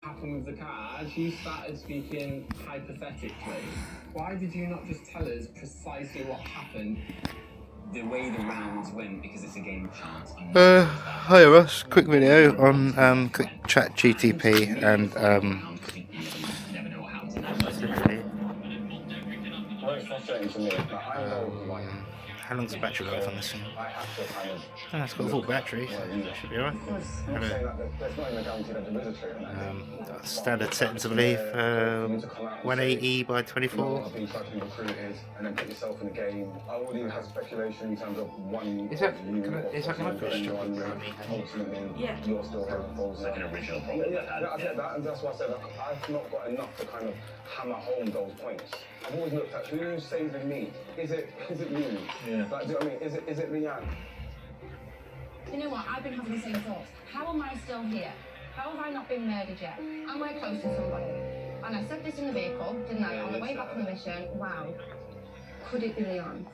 happened with the car, as you started speaking hypothetically, why did you not just tell us precisely what happened, the way the rounds went, because it's a game of chance? Hi Russ, quick video on Chatgpt and how long's the battery life on this thing? Oh, it's got a full battery, so it should be alright. Standard settings I believe, 180 by 24. Is that my fish chocolate brownie? Yeah. It's like an original problem. Yeah, I get that, and that's why I said I've not got enough to kind of hammer home those points. I've always looked at who's saving me. Is it me? Yeah. Like, do you know what I mean? Is it Leanne? You know what? I've been having the same thoughts. How am I still here? How have I not been murdered yet? Am I close to somebody? And I said this in the vehicle, didn't I? On the way back from the mission. Wow. Could it be Leon?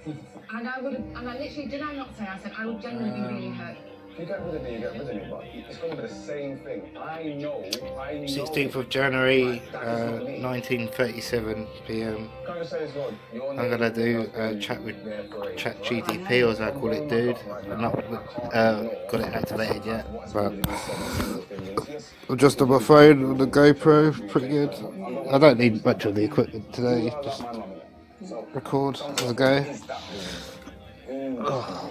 And I literally, did I not say? I said I would genuinely be really hurt. If you get rid of me, you get rid of me, but it's going to be the same thing. I know. 16th of January, 19:37 PM. I'm gonna do a chat with Chatgpt, or as I call it, dude. I've not got it activated yet, but I'm just on my phone on the GoPro, pretty good. I don't need much of the equipment today, just record as I go. Oh.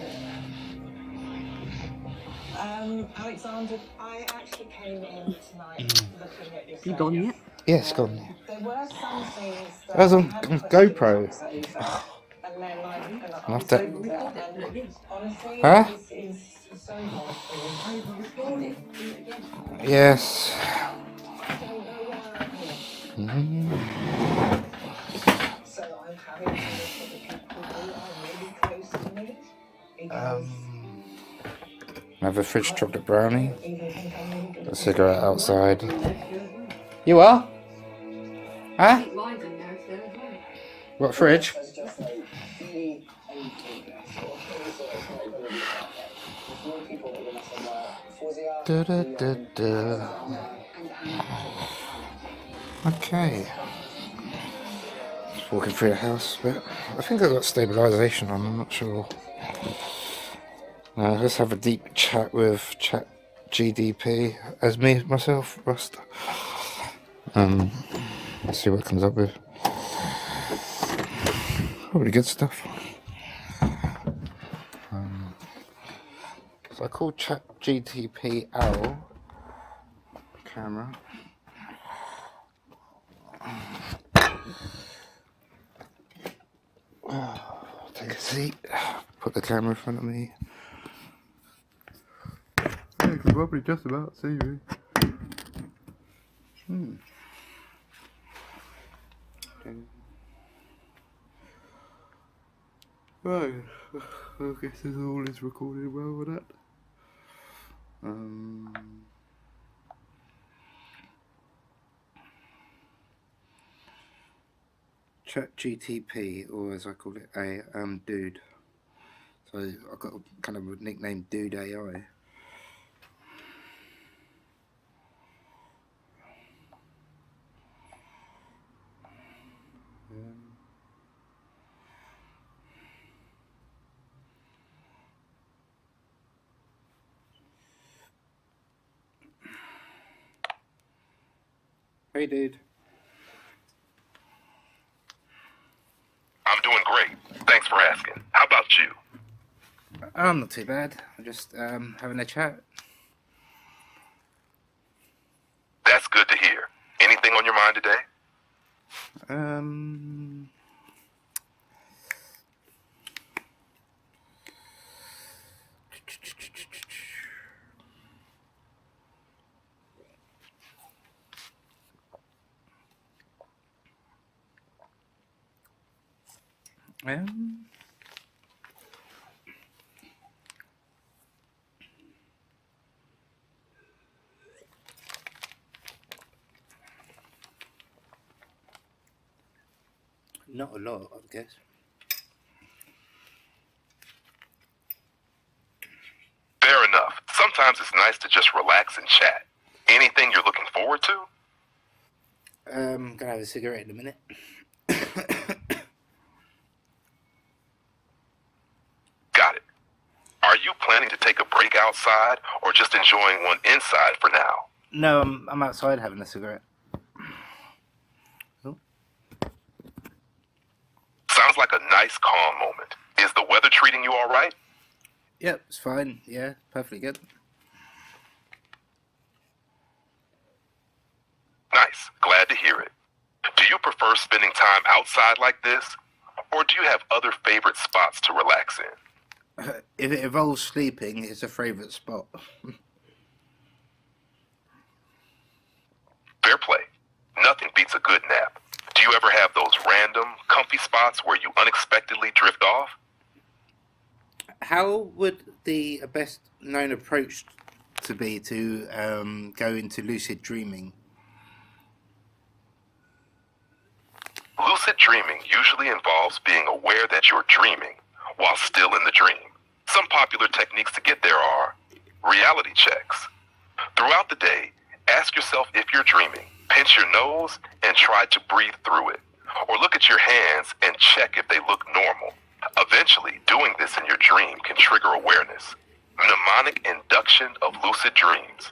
Alexander, I actually came in tonight looking at your You gone yet? Yeah, it's gone. There were some things that I was on GoPro. And then I'll have to... honestly, Huh? it's so hard for you. Yes. So I'm having to look at the people who are really close to me. Because Another fridge chocolate brownie. A cigarette outside. You are? Huh? What fridge? Da, da, da, da. Okay. Just walking through the house a bit. I think I've got stabilisation on, I'm not sure. Let's have a deep chat with Chatgpt as myself, Rust. Let's see what it comes up with. Probably good stuff. So I called Chatgpt Owl camera. Take a seat. Put the camera in front of me. You can probably just about see me. Right, I guess this all is recorded well with that. Chatgpt, or as I call it, dude. So I've got a kind of a nickname, Dude AI. Hey, dude. I'm doing great. Thanks for asking. How about you? I'm not too bad. I'm just having a chat. That's good to hear. Anything on your mind today? Not a lot, I guess. Fair enough. Sometimes it's nice to just relax and chat. Anything you're looking forward to? Gonna have a cigarette in a minute. Got it. Are you planning to take a break outside or just enjoying one inside for now? No, I'm outside having a cigarette. Oh. Sounds like a nice calm moment. Is the weather treating you all right? Yep, it's fine. Yeah, perfectly good. Nice. Glad to hear it. Do you prefer spending time outside like this? Or do you have other favorite spots to relax in? If it involves sleeping, it's a favourite spot. Fair play. Nothing beats a good nap. Do you ever have those random, comfy spots where you unexpectedly drift off? How would the best known approach to be to go into lucid dreaming? Lucid dreaming usually involves being aware that you're dreaming while still in the dream. Some popular techniques to get there are reality checks. Throughout the day, ask yourself if you're dreaming, pinch your nose and try to breathe through it, or look at your hands and check if they look normal. Eventually, doing this in your dream can trigger awareness. Mnemonic induction of lucid dreams.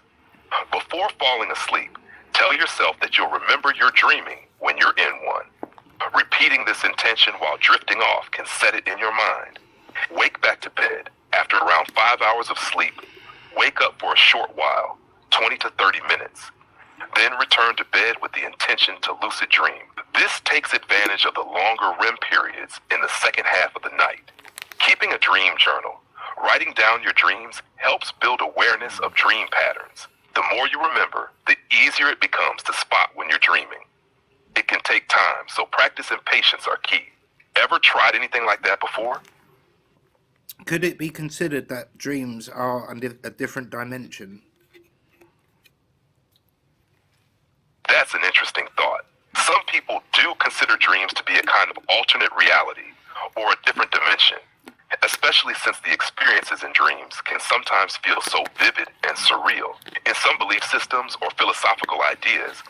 Before falling asleep, tell yourself that you'll remember you're dreaming when you're in one. Repeating this intention while drifting off can set it in your mind. Wake back to bed. After around 5 hours of sleep, wake up for a short while, 20 to 30 minutes. Then return to bed with the intention to lucid dream. This takes advantage of the longer REM periods in the second half of the night. Keeping a dream journal, writing down your dreams helps build awareness of dream patterns. The more you remember, the easier it becomes to spot when you're dreaming. It can take time, so practice and patience are key. Ever tried anything like that before? Could it be considered that dreams are a different dimension? That's an interesting thought. Some people do consider dreams to be a kind of alternate reality or a different dimension, especially since the experiences in dreams can sometimes feel so vivid and surreal. In some belief systems or philosophical ideas,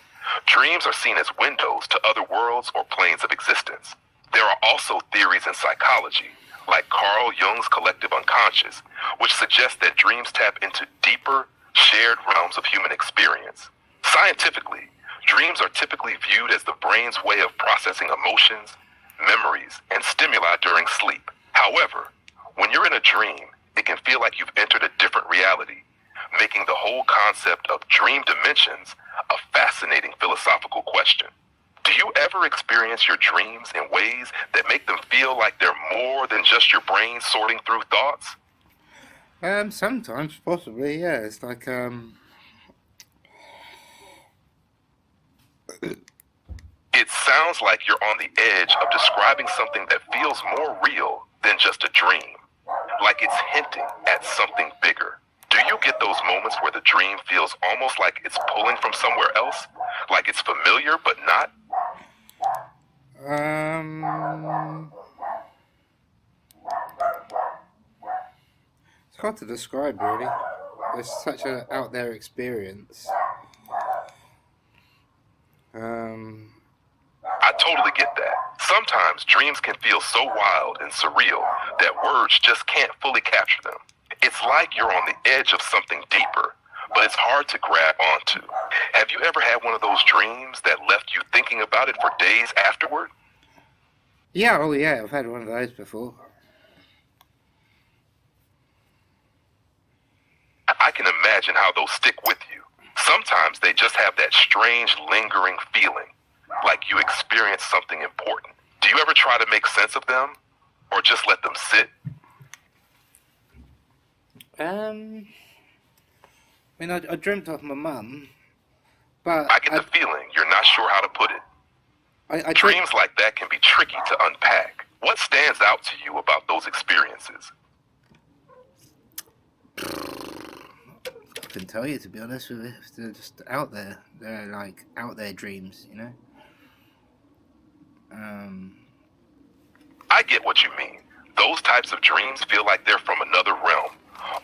dreams are seen as windows to other worlds or planes of existence. There are also theories in psychology, like Carl Jung's collective unconscious, which suggests that dreams tap into deeper, shared realms of human experience. Scientifically, dreams are typically viewed as the brain's way of processing emotions, memories, and stimuli during sleep. However, when you're in a dream, it can feel like you've entered a different reality, making the whole concept of dream dimensions a fascinating philosophical question. Do you ever experience your dreams in ways that make them feel like they're more than just your brain sorting through thoughts? Sometimes, possibly, yeah. It's like, It sounds like you're on the edge of describing something that feels more real than just a dream, like it's hinting at something bigger. Do you get those moments where the dream feels almost like it's pulling from somewhere else? Like it's familiar but not? It's hard to describe, really. It's such an out there experience. I totally get that. Sometimes dreams can feel so wild and surreal that words just can't fully capture them. It's like you're on the edge of something deeper, but it's hard to grab onto. Have you ever had one of those dreams that left you thinking about it for days afterward? Yeah, oh yeah, I've had one of those before. I can imagine how those stick with you. Sometimes they just have that strange, lingering feeling, like you experienced something important. Do you ever try to make sense of them, or just let them sit? I mean, I dreamt of my mum, but I get the feeling you're not sure how to put it. I Dreams like that can be tricky to unpack. What stands out to you about those experiences? I couldn't tell you, to be honest with you. They're just out there. They're like out there dreams, you know? I get what you mean. Those types of dreams feel like they're from another realm,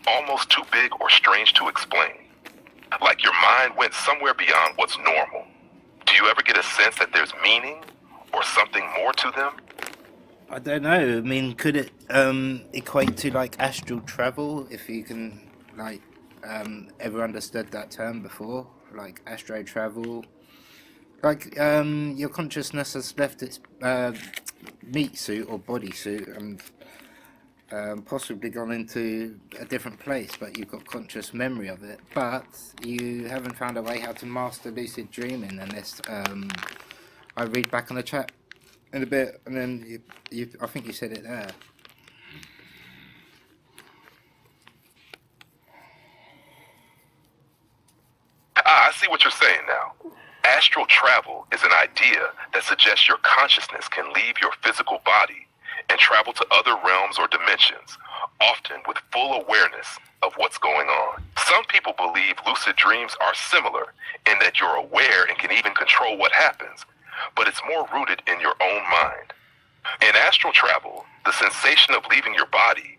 almost too big or strange to explain. Like your mind went somewhere beyond what's normal. Do you ever get a sense that there's meaning or something more to them? I don't know. I mean, could it equate to like astral travel, if you can like ever understood that term before, like astro travel? Like your consciousness has left its meat suit or body suit and possibly gone into a different place, but you've got conscious memory of it. But you haven't found a way how to master lucid dreaming unless I read back on the chat in a bit, and then you I think you said it there. I see what you're saying now. Astral travel is an idea that suggests your consciousness can leave your physical body and travel to other realms or dimensions, often with full awareness of what's going on. Some people believe lucid dreams are similar in that you're aware and can even control what happens, but it's more rooted in your own mind. In astral travel, the sensation of leaving your body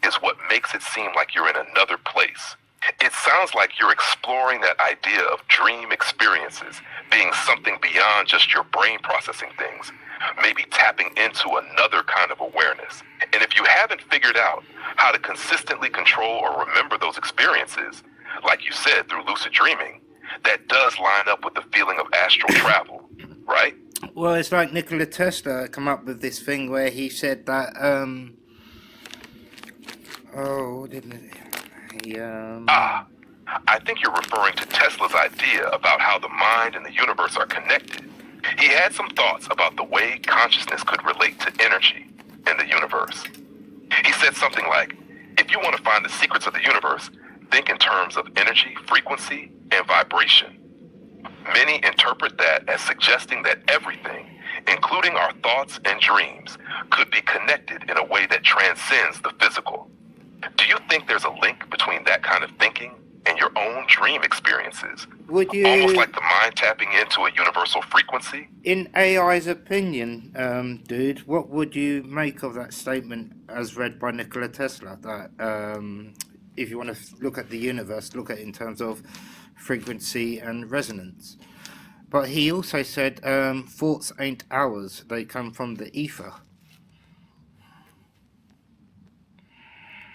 is what makes it seem like you're in another place. It sounds like you're exploring that idea of dream experiences being something beyond just your brain processing things, maybe tapping into another kind of awareness. And if you haven't figured out how to consistently control or remember those experiences, like you said, through lucid dreaming, that does line up with the feeling of astral travel, right? Well, it's like Nikola Tesla come up with this thing where he said that what didn't it? I think you're referring to Tesla's idea about how the mind and the universe are connected. He had some thoughts about the way consciousness could relate to energy in the universe. He said something like, if you want to find the secrets of the universe, think in terms of energy, frequency, and vibration. Many interpret that as suggesting that everything, including our thoughts and dreams, could be connected in a way that transcends the physical. Do you think there's a link between that kind of thinking and your own dream experiences? Would you, almost like the mind tapping into a universal frequency? In AI's opinion, dude, what would you make of that statement as read by Nikola Tesla? That if you want to look at the universe, look at it in terms of frequency and resonance. But he also said thoughts ain't ours, they come from the ether.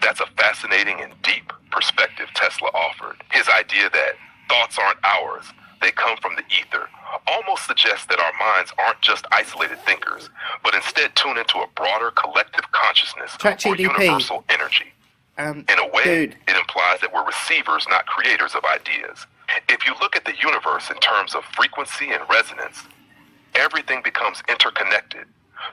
That's a fascinating and deep perspective Tesla offered. His idea that thoughts aren't ours, they come from the ether, almost suggests that our minds aren't just isolated thinkers, but instead tune into a broader collective consciousness or universal energy. In a way, dude, it implies that we're receivers, not creators of ideas. If you look at the universe in terms of frequency and resonance, everything becomes interconnected,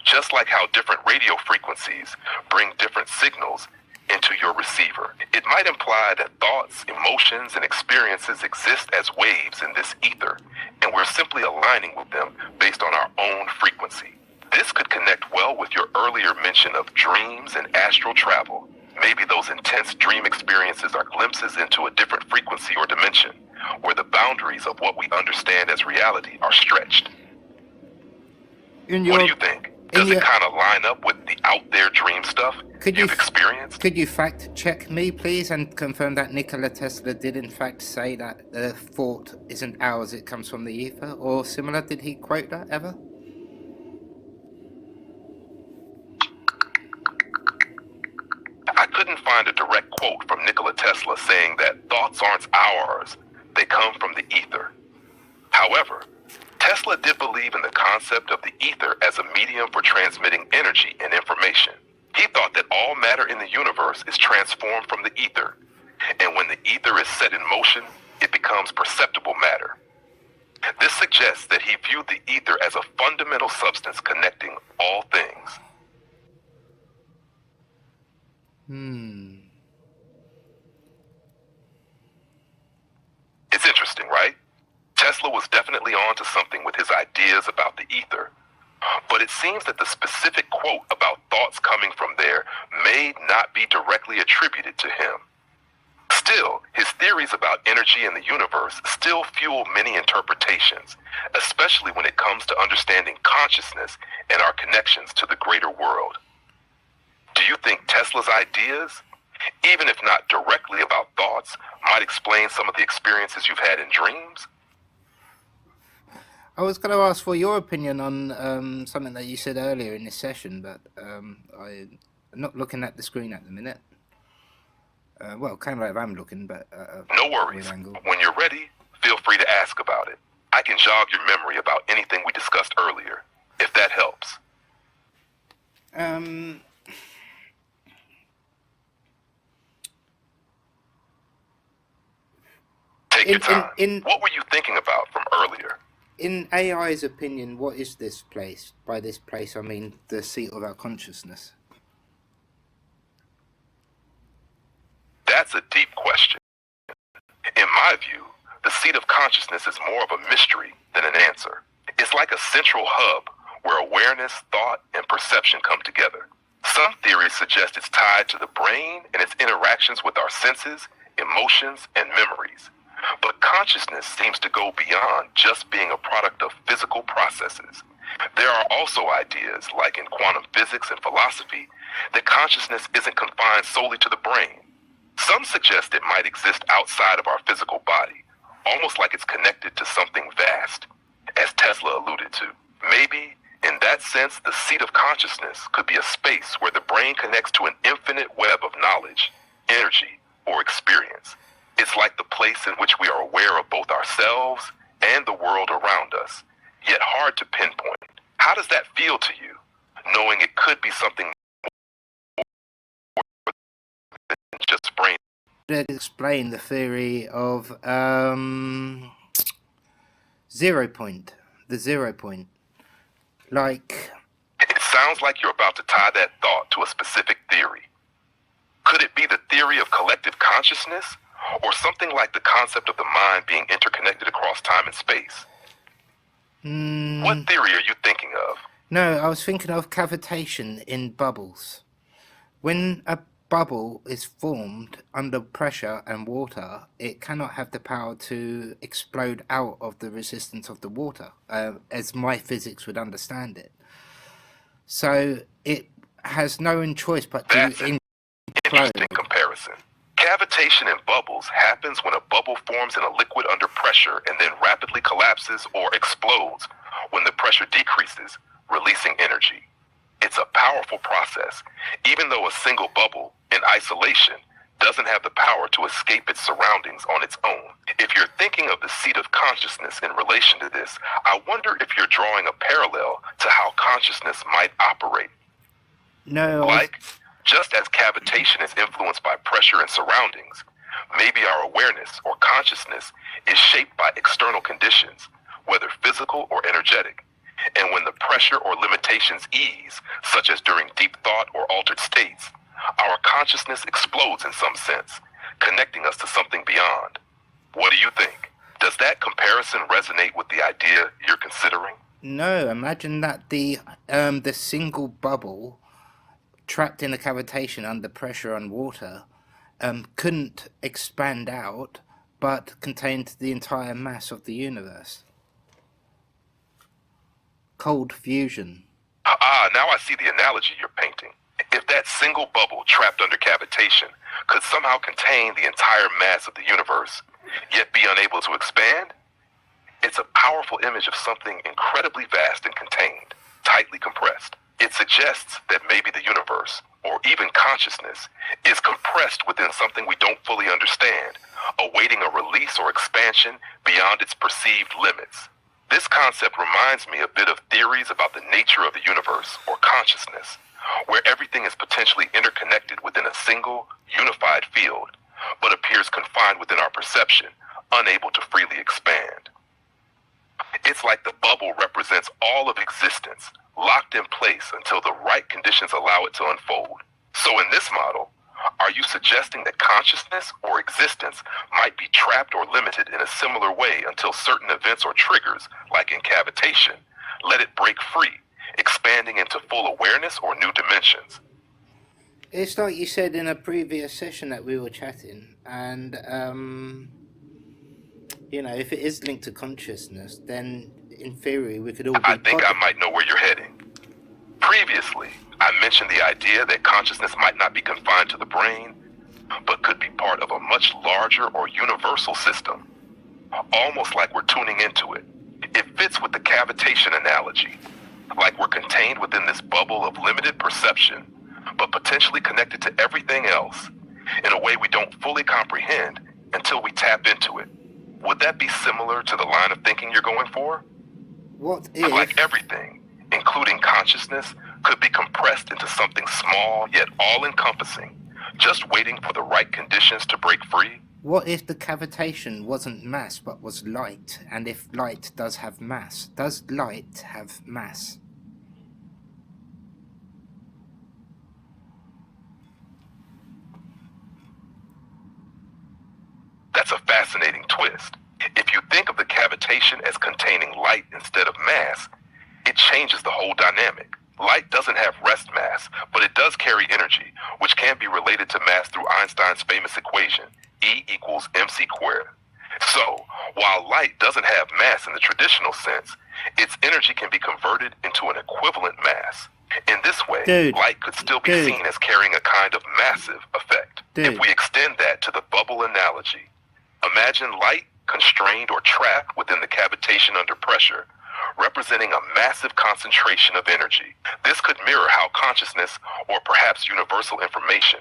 just like how different radio frequencies bring different signals into your receiver. It might imply that thoughts, emotions, and experiences exist as waves in this ether, and we're simply aligning with them based on our own frequency. This could connect well with your earlier mention of dreams and astral travel. Maybe those intense dream experiences are glimpses into a different frequency or dimension, where the boundaries of what we understand as reality are stretched. What do you think? Does it kind of line up with the out there dream stuff you've experienced? Could you fact check me, please, and confirm that Nikola Tesla did in fact say that the thought isn't ours, it comes from the ether, or similar? Did he quote that ever? I couldn't find a direct quote from Nikola Tesla saying that thoughts aren't ours, they come from the ether. However, Tesla did believe in the concept of the ether as a medium for transmitting energy and information. He thought that all matter in the universe is transformed from the ether, and when the ether is set in motion, it becomes perceptible matter. This suggests that he viewed the ether as a fundamental substance connecting all things. It's interesting, right? Tesla was definitely on to something with his ideas about the ether, but it seems that the specific quote about thoughts coming from there may not be directly attributed to him. Still, his theories about energy in the universe still fuel many interpretations, especially when it comes to understanding consciousness and our connections to the greater world. Do you think Tesla's ideas, even if not directly about thoughts, might explain some of the experiences you've had in dreams? I was going to ask for your opinion on something that you said earlier in this session, but I'm not looking at the screen at the minute. Well, kind of like I'm looking, but No worries. When you're ready, feel free to ask about it. I can jog your memory about anything we discussed earlier, if that helps. Take your time. What were you thinking about from earlier? In AI's opinion, what is this place? By this place, I mean the seat of our consciousness. That's a deep question. In my view, the seat of consciousness is more of a mystery than an answer. It's like a central hub where awareness, thought, and perception come together. Some theories suggest it's tied to the brain and its interactions with our senses, emotions, and memories. But consciousness seems to go beyond just being a product of physical processes. There are also ideas, like in quantum physics and philosophy, that consciousness isn't confined solely to the brain. Some suggest it might exist outside of our physical body, almost like it's connected to something vast, as Tesla alluded to. Maybe, in that sense, the seat of consciousness could be a space where the brain connects to an infinite web of knowledge, energy, or experience. It's like the place in which we are aware of both ourselves and the world around us, yet hard to pinpoint. How does that feel to you, knowing it could be something more than just brain? Explain the theory of 0 point, the 0 point. Like, it sounds like you're about to tie that thought to a specific theory. Could it be the theory of collective consciousness, or something like the concept of the mind being interconnected across time and space? What theory are you thinking of? No, I was thinking of cavitation in bubbles. When a bubble is formed under pressure and water, it cannot have the power to explode out of the resistance of the water, as my physics would understand it. So it has no choice but to implode. Interesting comparison. Cavitation in bubbles happens when a bubble forms in a liquid under pressure and then rapidly collapses or explodes when the pressure decreases, releasing energy. It's a powerful process, even though a single bubble, in isolation, doesn't have the power to escape its surroundings on its own. If you're thinking of the seat of consciousness in relation to this, I wonder if you're drawing a parallel to how consciousness might operate. No. Like, just as cavitation is influenced by pressure and surroundings, maybe our awareness or consciousness is shaped by external conditions, whether physical or energetic. And when the pressure or limitations ease, such as during deep thought or altered states, our consciousness explodes in some sense, connecting us to something beyond. What do you think? Does that comparison resonate with the idea you're considering? No, imagine that the single bubble trapped in a cavitation under pressure and water couldn't expand out, but contained the entire mass of the universe. Cold fusion. Now I see the analogy you're painting. If that single bubble trapped under cavitation could somehow contain the entire mass of the universe, yet be unable to expand, it's a powerful image of something incredibly vast and contained, tightly compressed. It suggests that maybe the universe, or even consciousness, is compressed within something we don't fully understand, awaiting a release or expansion beyond its perceived limits. This concept reminds me a bit of theories about the nature of the universe, or consciousness, where everything is potentially interconnected within a single, unified field, but appears confined within our perception, unable to freely expand. It's like the bubble represents all of existence, locked in place until the right conditions allow it to unfold. So in this model, are you suggesting that consciousness or existence might be trapped or limited in a similar way until certain events or triggers, like in cavitation, let it break free, expanding into full awareness or new dimensions? It's like you said in a previous session that we were chatting, and you know, if it is linked to consciousness, then in theory we could all be... I think I might know where you're heading. Previously, I mentioned the idea that consciousness might not be confined to the brain, but could be part of a much larger or universal system, almost like we're tuning into it. If fits with the cavitation analogy, like we're contained within this bubble of limited perception, but potentially connected to everything else in a way we don't fully comprehend until we tap into it. Would that be similar to the line of thinking you're going for? What if... Like everything, including consciousness, could be compressed into something small yet all-encompassing, just waiting for the right conditions to break free? What if the cavitation wasn't mass but was light? And if light does have mass, does light have mass? That's a fascinating twist. If you think of the cavitation as containing light instead of mass, it changes the whole dynamic. Light doesn't have rest mass, but it does carry energy, which can be related to mass through Einstein's famous equation, E equals mc squared. So, while light doesn't have mass in the traditional sense, its energy can be converted into an equivalent mass. In this way, light could still be seen as carrying a kind of massive effect. If we extend that to the bubble analogy, imagine light constrained or trapped within the cavitation under pressure, representing a massive concentration of energy. This could mirror how consciousness, or perhaps universal information,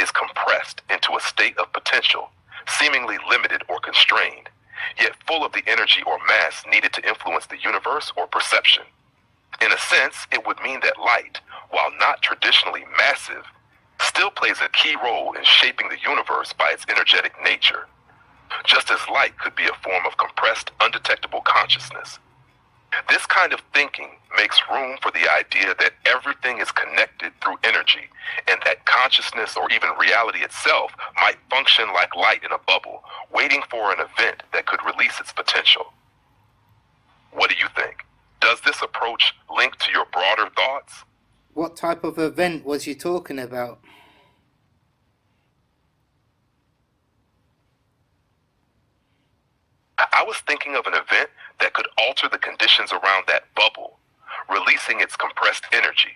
is compressed into a state of potential, seemingly limited or constrained, yet full of the energy or mass needed to influence the universe or perception. In a sense, it would mean that light, while not traditionally massive, still plays a key role in shaping the universe by its energetic nature, just as light could be a form of compressed, undetectable consciousness. This kind of thinking makes room for the idea that everything is connected through energy, and that consciousness or even reality itself might function like light in a bubble, waiting for an event that could release its potential. What do you think? Does this approach link to your broader thoughts? What type of event was you talking about? I was thinking of an event that could alter the conditions around that bubble, releasing its compressed energy.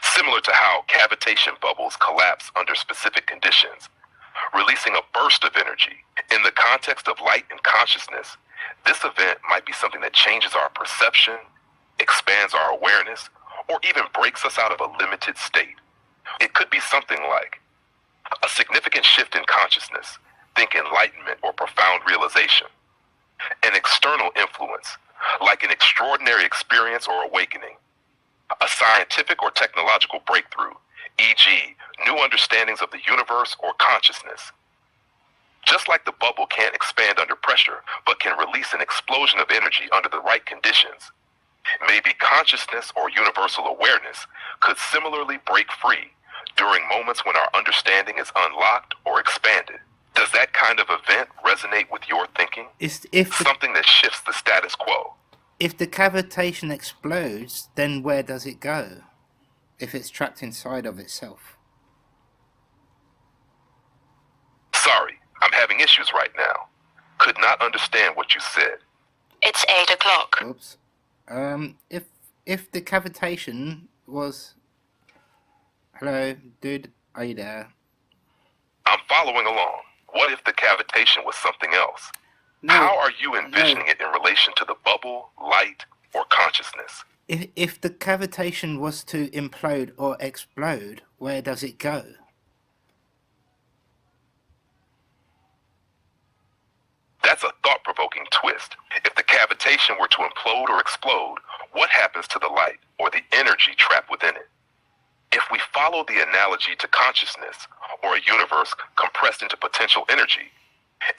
Similar to how cavitation bubbles collapse under specific conditions, releasing a burst of energy. In the context of light and consciousness, this event might be something that changes our perception, expands our awareness, or even breaks us out of a limited state. It could be something like a significant shift in consciousness, think enlightenment or profound realization. An external influence, like an extraordinary experience or awakening. A scientific or technological breakthrough, e.g., new understandings of the universe or consciousness. Just like the bubble can't expand under pressure, but can release an explosion of energy under the right conditions, maybe consciousness or universal awareness could similarly break free during moments when our understanding is unlocked or expanded. Does that kind of event resonate with your thinking? Something that shifts the status quo. If the cavitation explodes, then where does it go? If it's trapped inside of itself? Sorry, I'm having issues right now. Could not understand what you said. It's 8 o'clock. Oops. If the cavitation was... Hello, dude, are you there? I'm following along. What if the cavitation was something else? No, how are you envisioning it in relation to the bubble, light, or consciousness? If the cavitation was to implode or explode, where does it go? That's a thought-provoking twist. If the cavitation were to implode or explode, what happens to the light or the energy trapped within it? If we follow the analogy to consciousness, or a universe compressed into potential energy,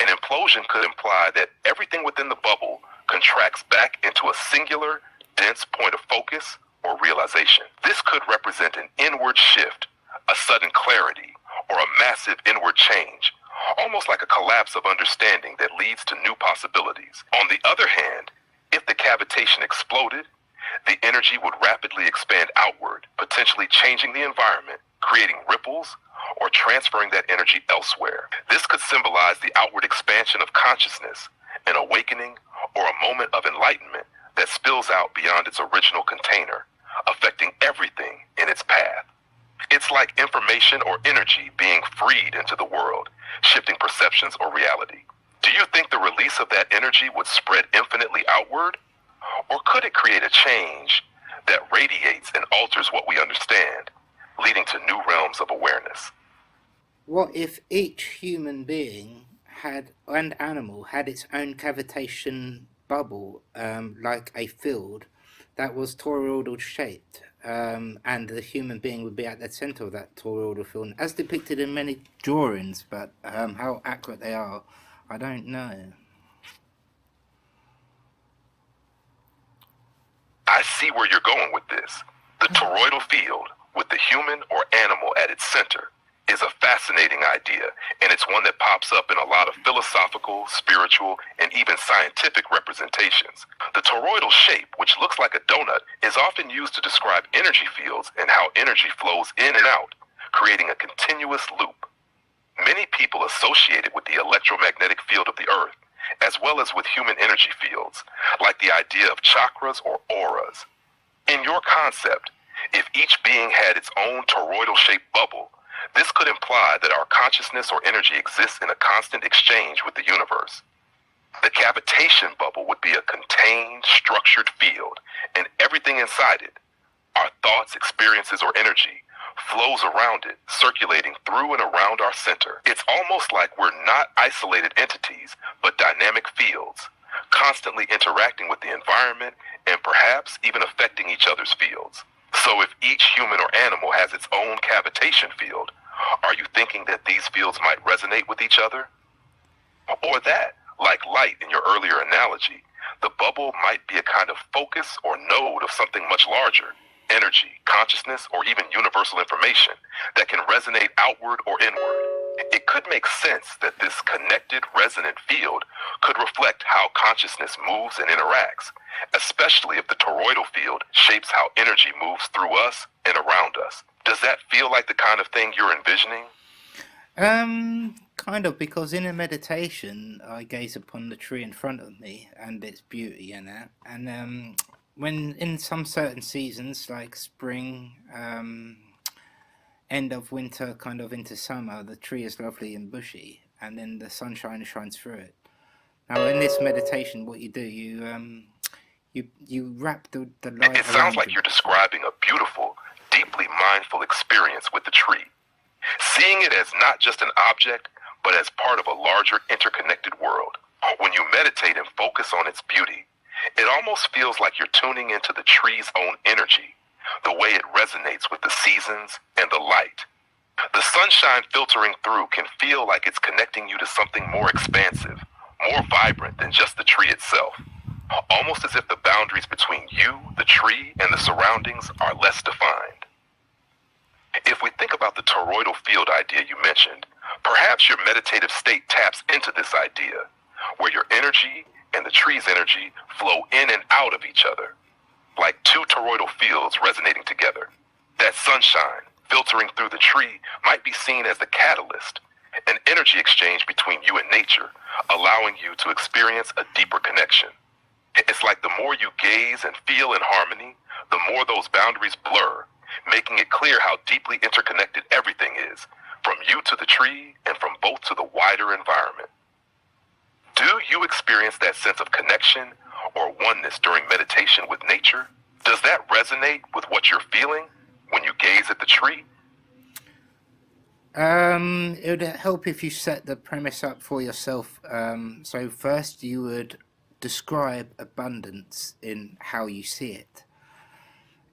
an implosion could imply that everything within the bubble contracts back into a singular, dense point of focus or realization. This could represent an inward shift, a sudden clarity, or a massive inward change, almost like a collapse of understanding that leads to new possibilities. On the other hand, if the cavitation exploded, the energy would rapidly expand outward, potentially changing the environment, creating ripples, or transferring that energy elsewhere. This could symbolize the outward expansion of consciousness, an awakening, or a moment of enlightenment that spills out beyond its original container, affecting everything in its path. It's like information or energy being freed into the world, shifting perceptions or reality. Do you think the release of that energy would spread infinitely outward? Or could it create a change that radiates and alters what we understand, leading to new realms of awareness? What if each human being and animal had its own cavitation bubble, like a field that was toroidal shaped, and the human being would be at the center of that toroidal field, as depicted in many drawings, but how accurate they are, I don't know. I see where you're going with this. The toroidal field, with the human or animal at its center, is a fascinating idea, and it's one that pops up in a lot of philosophical, spiritual, and even scientific representations. The toroidal shape, which looks like a donut, is often used to describe energy fields and how energy flows in and out, creating a continuous loop. Many people associate it with the electromagnetic field of the earth, as well as with human energy fields, like the idea of chakras or auras. In your concept, if each being had its own toroidal-shaped bubble, this could imply that our consciousness or energy exists in a constant exchange with the universe. The cavitation bubble would be a contained, structured field, and everything inside it, our thoughts, experiences, or energy, flows around it, circulating through and around our center. It's almost like we're not isolated entities, but dynamic fields, constantly interacting with the environment and perhaps even affecting each other's fields. So if each human or animal has its own cavitation field, are you thinking that these fields might resonate with each other? Or that, like light in your earlier analogy, the bubble might be a kind of focus or node of something much larger, energy, consciousness, or even universal information that can resonate outward or inward. It could make sense that this connected, resonant field could reflect how consciousness moves and interacts, especially if the toroidal field shapes how energy moves through us and around us. Does that feel like the kind of thing you're envisioning? Kind of, because in a meditation, I gaze upon the tree in front of me and its beauty and that, and when in some certain seasons, like spring, end of winter, kind of into summer, the tree is lovely and bushy, and then the sunshine shines through it. Now, in this meditation, what you do, you wrap the light. It sounds like you're describing a beautiful, deeply mindful experience with the tree, seeing it as not just an object, but as part of a larger interconnected world. When you meditate and focus on its beauty, it almost feels like you're tuning into the tree's own energy, the way it resonates with the seasons and the light. The sunshine filtering through can feel like it's connecting you to something more expansive, more vibrant than just the tree itself, almost as if the boundaries between you, the tree, and the surroundings are less defined. If we think about the toroidal field idea you mentioned, perhaps your meditative state taps into this idea, where your energy and the tree's energy flow in and out of each other, like two toroidal fields resonating together. That sunshine filtering through the tree might be seen as the catalyst, an energy exchange between you and nature, allowing you to experience a deeper connection. It's like the more you gaze and feel in harmony, the more those boundaries blur, making it clear how deeply interconnected everything is, from you to the tree and from both to the wider environment. Do you experience that sense of connection or oneness during meditation with nature? Does that resonate with what you're feeling when you gaze at the tree? It would help if you set the premise up for yourself. So first you would describe abundance in how you see it.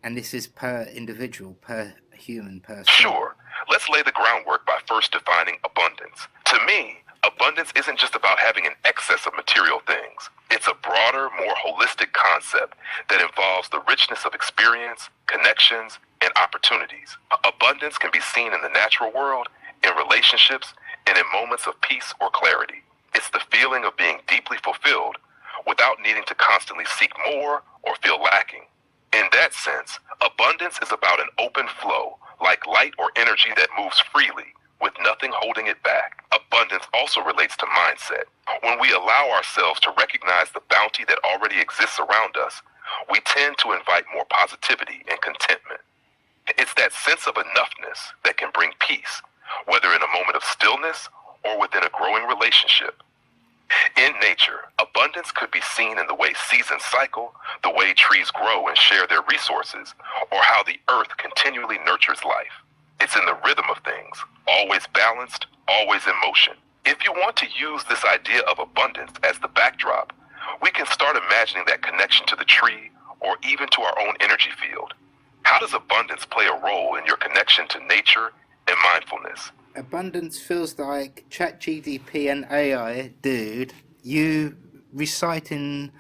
And this is per individual, per human person. Sure. Let's lay the groundwork by first defining abundance. To me, abundance isn't just about having an excess of material things. It's a broader, more holistic concept that involves the richness of experience, connections, and opportunities. Abundance can be seen in the natural world, in relationships, and in moments of peace or clarity. It's the feeling of being deeply fulfilled without needing to constantly seek more or feel lacking. In that sense, abundance is about an open flow, like light or energy that moves freely, with nothing holding it back. Abundance also relates to mindset. When we allow ourselves to recognize the bounty that already exists around us, we tend to invite more positivity and contentment. It's that sense of enoughness that can bring peace, whether in a moment of stillness or within a growing relationship. In nature, abundance could be seen in the way seasons cycle, the way trees grow and share their resources, or how the earth continually nurtures life. It's in the rhythm of things, always balanced, always in motion. If you want to use this idea of abundance as the backdrop, we can start imagining that connection to the tree or even to our own energy field. How does abundance play a role in your connection to nature and mindfulness? Abundance feels like Chatgpt and AI, dude. You reciting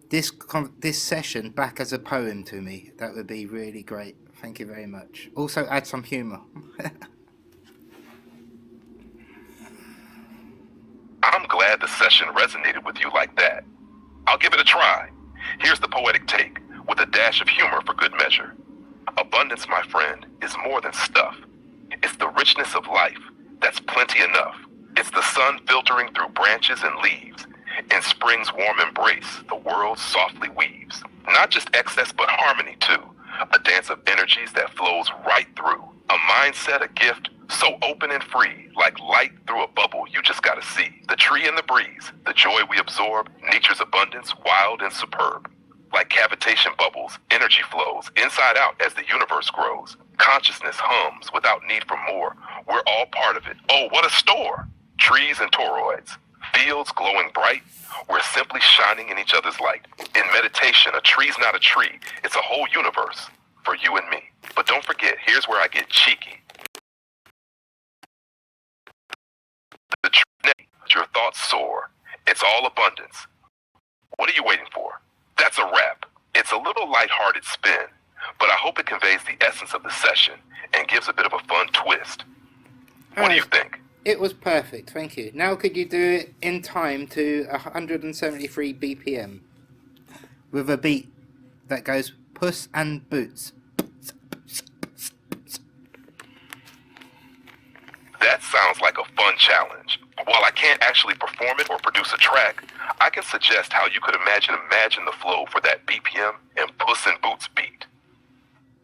this session back as a poem to me. That would be really great. Thank you very much. Also add some humour. I'm glad the session resonated with you like that. I'll give it a try. Here's the poetic take, with a dash of humor for good measure. Abundance, my friend, is more than stuff. It's the richness of life that's plenty enough. It's the sun filtering through branches and leaves. In spring's warm embrace, the world softly weaves. Not just excess, but harmony too. A dance of energies that flows right through. A mindset, a gift, so open and free, like light through a bubble you just gotta see. The tree and the breeze, the joy we absorb, nature's abundance, wild and superb. Like cavitation bubbles, energy flows inside out as the universe grows. Consciousness hums without need for more. We're all part of it. Oh, what a store! Trees and toroids, fields glowing bright. We're simply shining in each other's light. In meditation, a tree's not a tree. It's a whole universe for you and me. But don't forget, here's where I get cheeky. The tree, your thoughts soar. It's all abundance. What are you waiting for? That's a wrap. It's a little lighthearted spin, but I hope it conveys the essence of the session and gives a bit of a fun twist. What do you think? It was perfect, thank you. Now could you do it in time to 173 BPM with a beat that goes Puss and Boots. That sounds like a fun challenge. While I can't actually perform it or produce a track, I can suggest how you could imagine the flow for that BPM and Puss in Boots beat.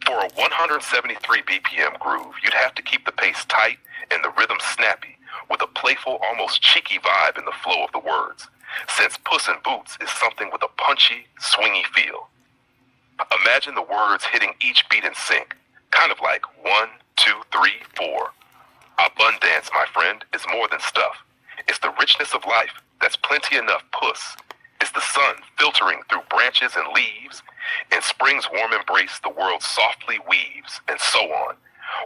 For a 173 BPM groove, you'd have to keep the pace tight and the rhythm snappy, with a playful, almost cheeky vibe in the flow of the words, since Puss in Boots is something with a punchy, swingy feel. Imagine the words hitting each beat in sync, kind of like 1, 2, 3, 4. Abundance, my friend, is more than stuff. It's the richness of life that's plenty enough, Puss. It's the sun filtering through branches and leaves. In spring's warm embrace, the world softly weaves, and so on,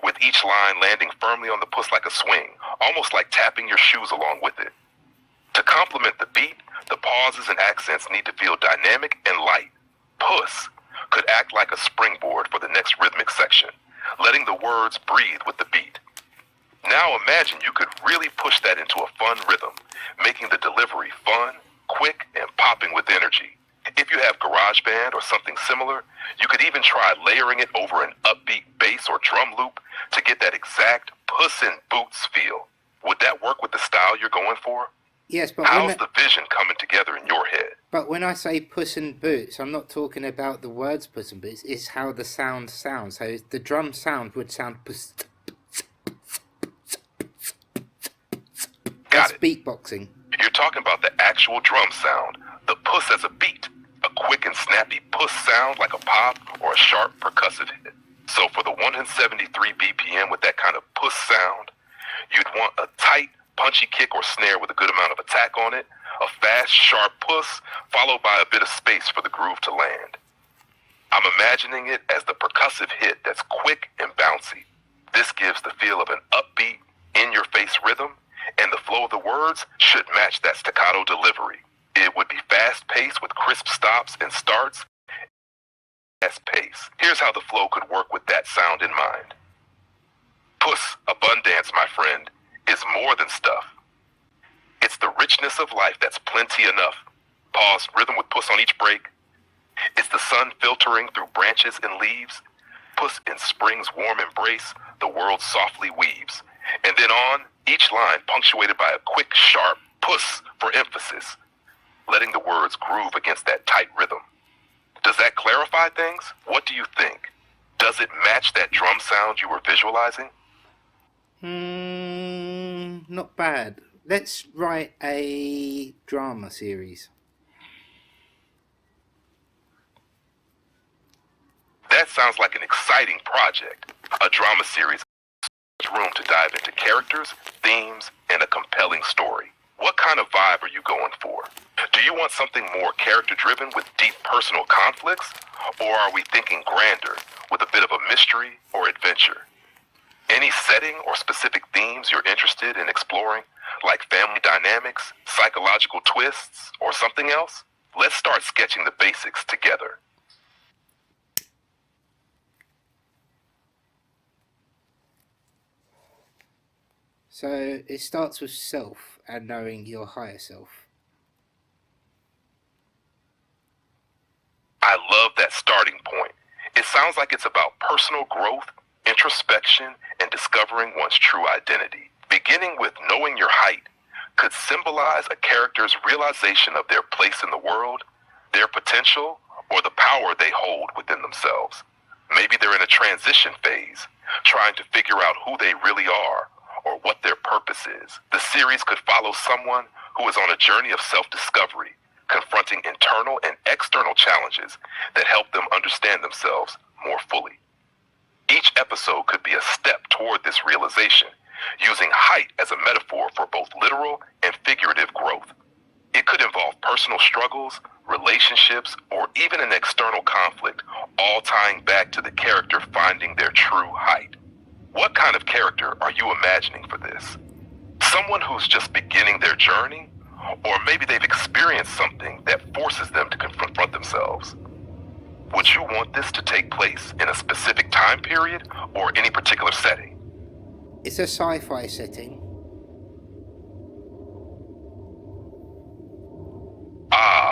with each line landing firmly on the puss like a swing, almost like tapping your shoes along with it. To complement the beat, the pauses and accents need to feel dynamic and light. Puss could act like a springboard for the next rhythmic section, letting the words breathe with the beat. Now imagine you could really push that into a fun rhythm, making the delivery fun, quick, and popping with energy. If you have GarageBand or something similar, you could even try layering it over an upbeat bass or drum loop to get that exact Puss in Boots feel. Would that work with the style you're going for? Yes, but how's the vision coming together in your head? But when I say Puss in Boots, I'm not talking about the words Puss in Boots. It's how the sound sounds. So the drum sound would sound Puss. Got it. Beatboxing. You're talking about the actual drum sound, the puss as a beat, a quick and snappy puss sound like a pop or a sharp percussive hit. So for the 173 BPM with that kind of puss sound, you'd want a tight, punchy kick or snare with a good amount of attack on it, a fast, sharp puss, followed by a bit of space for the groove to land. I'm imagining it as the percussive hit that's quick and bouncy. This gives the feel of an upbeat, in-your-face rhythm, and the flow of the words should match that staccato delivery. It would be fast-paced with crisp stops and starts. Fast pace. Here's how the flow could work with that sound in mind. Puss, abundance, my friend, is more than stuff. It's the richness of life that's plenty enough. Pause, rhythm with puss on each break. It's the sun filtering through branches and leaves. Puss in spring's warm embrace, the world softly weaves. And then on, each line punctuated by a quick, sharp puss for emphasis, letting the words groove against that tight rhythm. Does that clarify things? What do you think? Does it match that drum sound you were visualizing? Not bad. Let's write a drama series. sounds like an exciting project. A drama series has room to dive into characters, themes, and a compelling story. What kind of vibe are you going for? Do you want something more character-driven with deep personal conflicts? Or are we thinking grander with a bit of a mystery or adventure? Any setting or specific themes you're interested in exploring, like family dynamics, psychological twists, or something else? Let's start sketching the basics together. So it starts with self and knowing your higher self. I love that starting point. It sounds like it's about personal growth, introspection, and discovering one's true identity. Beginning with knowing your height could symbolize a character's realization of their place in the world, their potential, or the power they hold within themselves. Maybe they're in a transition phase, trying to figure out who they really are or what their purpose is. The series could follow someone who is on a journey of self-discovery, confronting internal and external challenges that help them understand themselves more fully. Each episode could be a step toward this realization, using height as a metaphor for both literal and figurative growth. It could involve personal struggles, relationships, or even an external conflict, all tying back to the character finding their true height. What kind of character are you imagining for this? Someone who's just beginning their journey? Or maybe they've experienced something that forces them to confront themselves. Would you want this to take place in a specific time period or any particular setting? It's a sci-fi setting.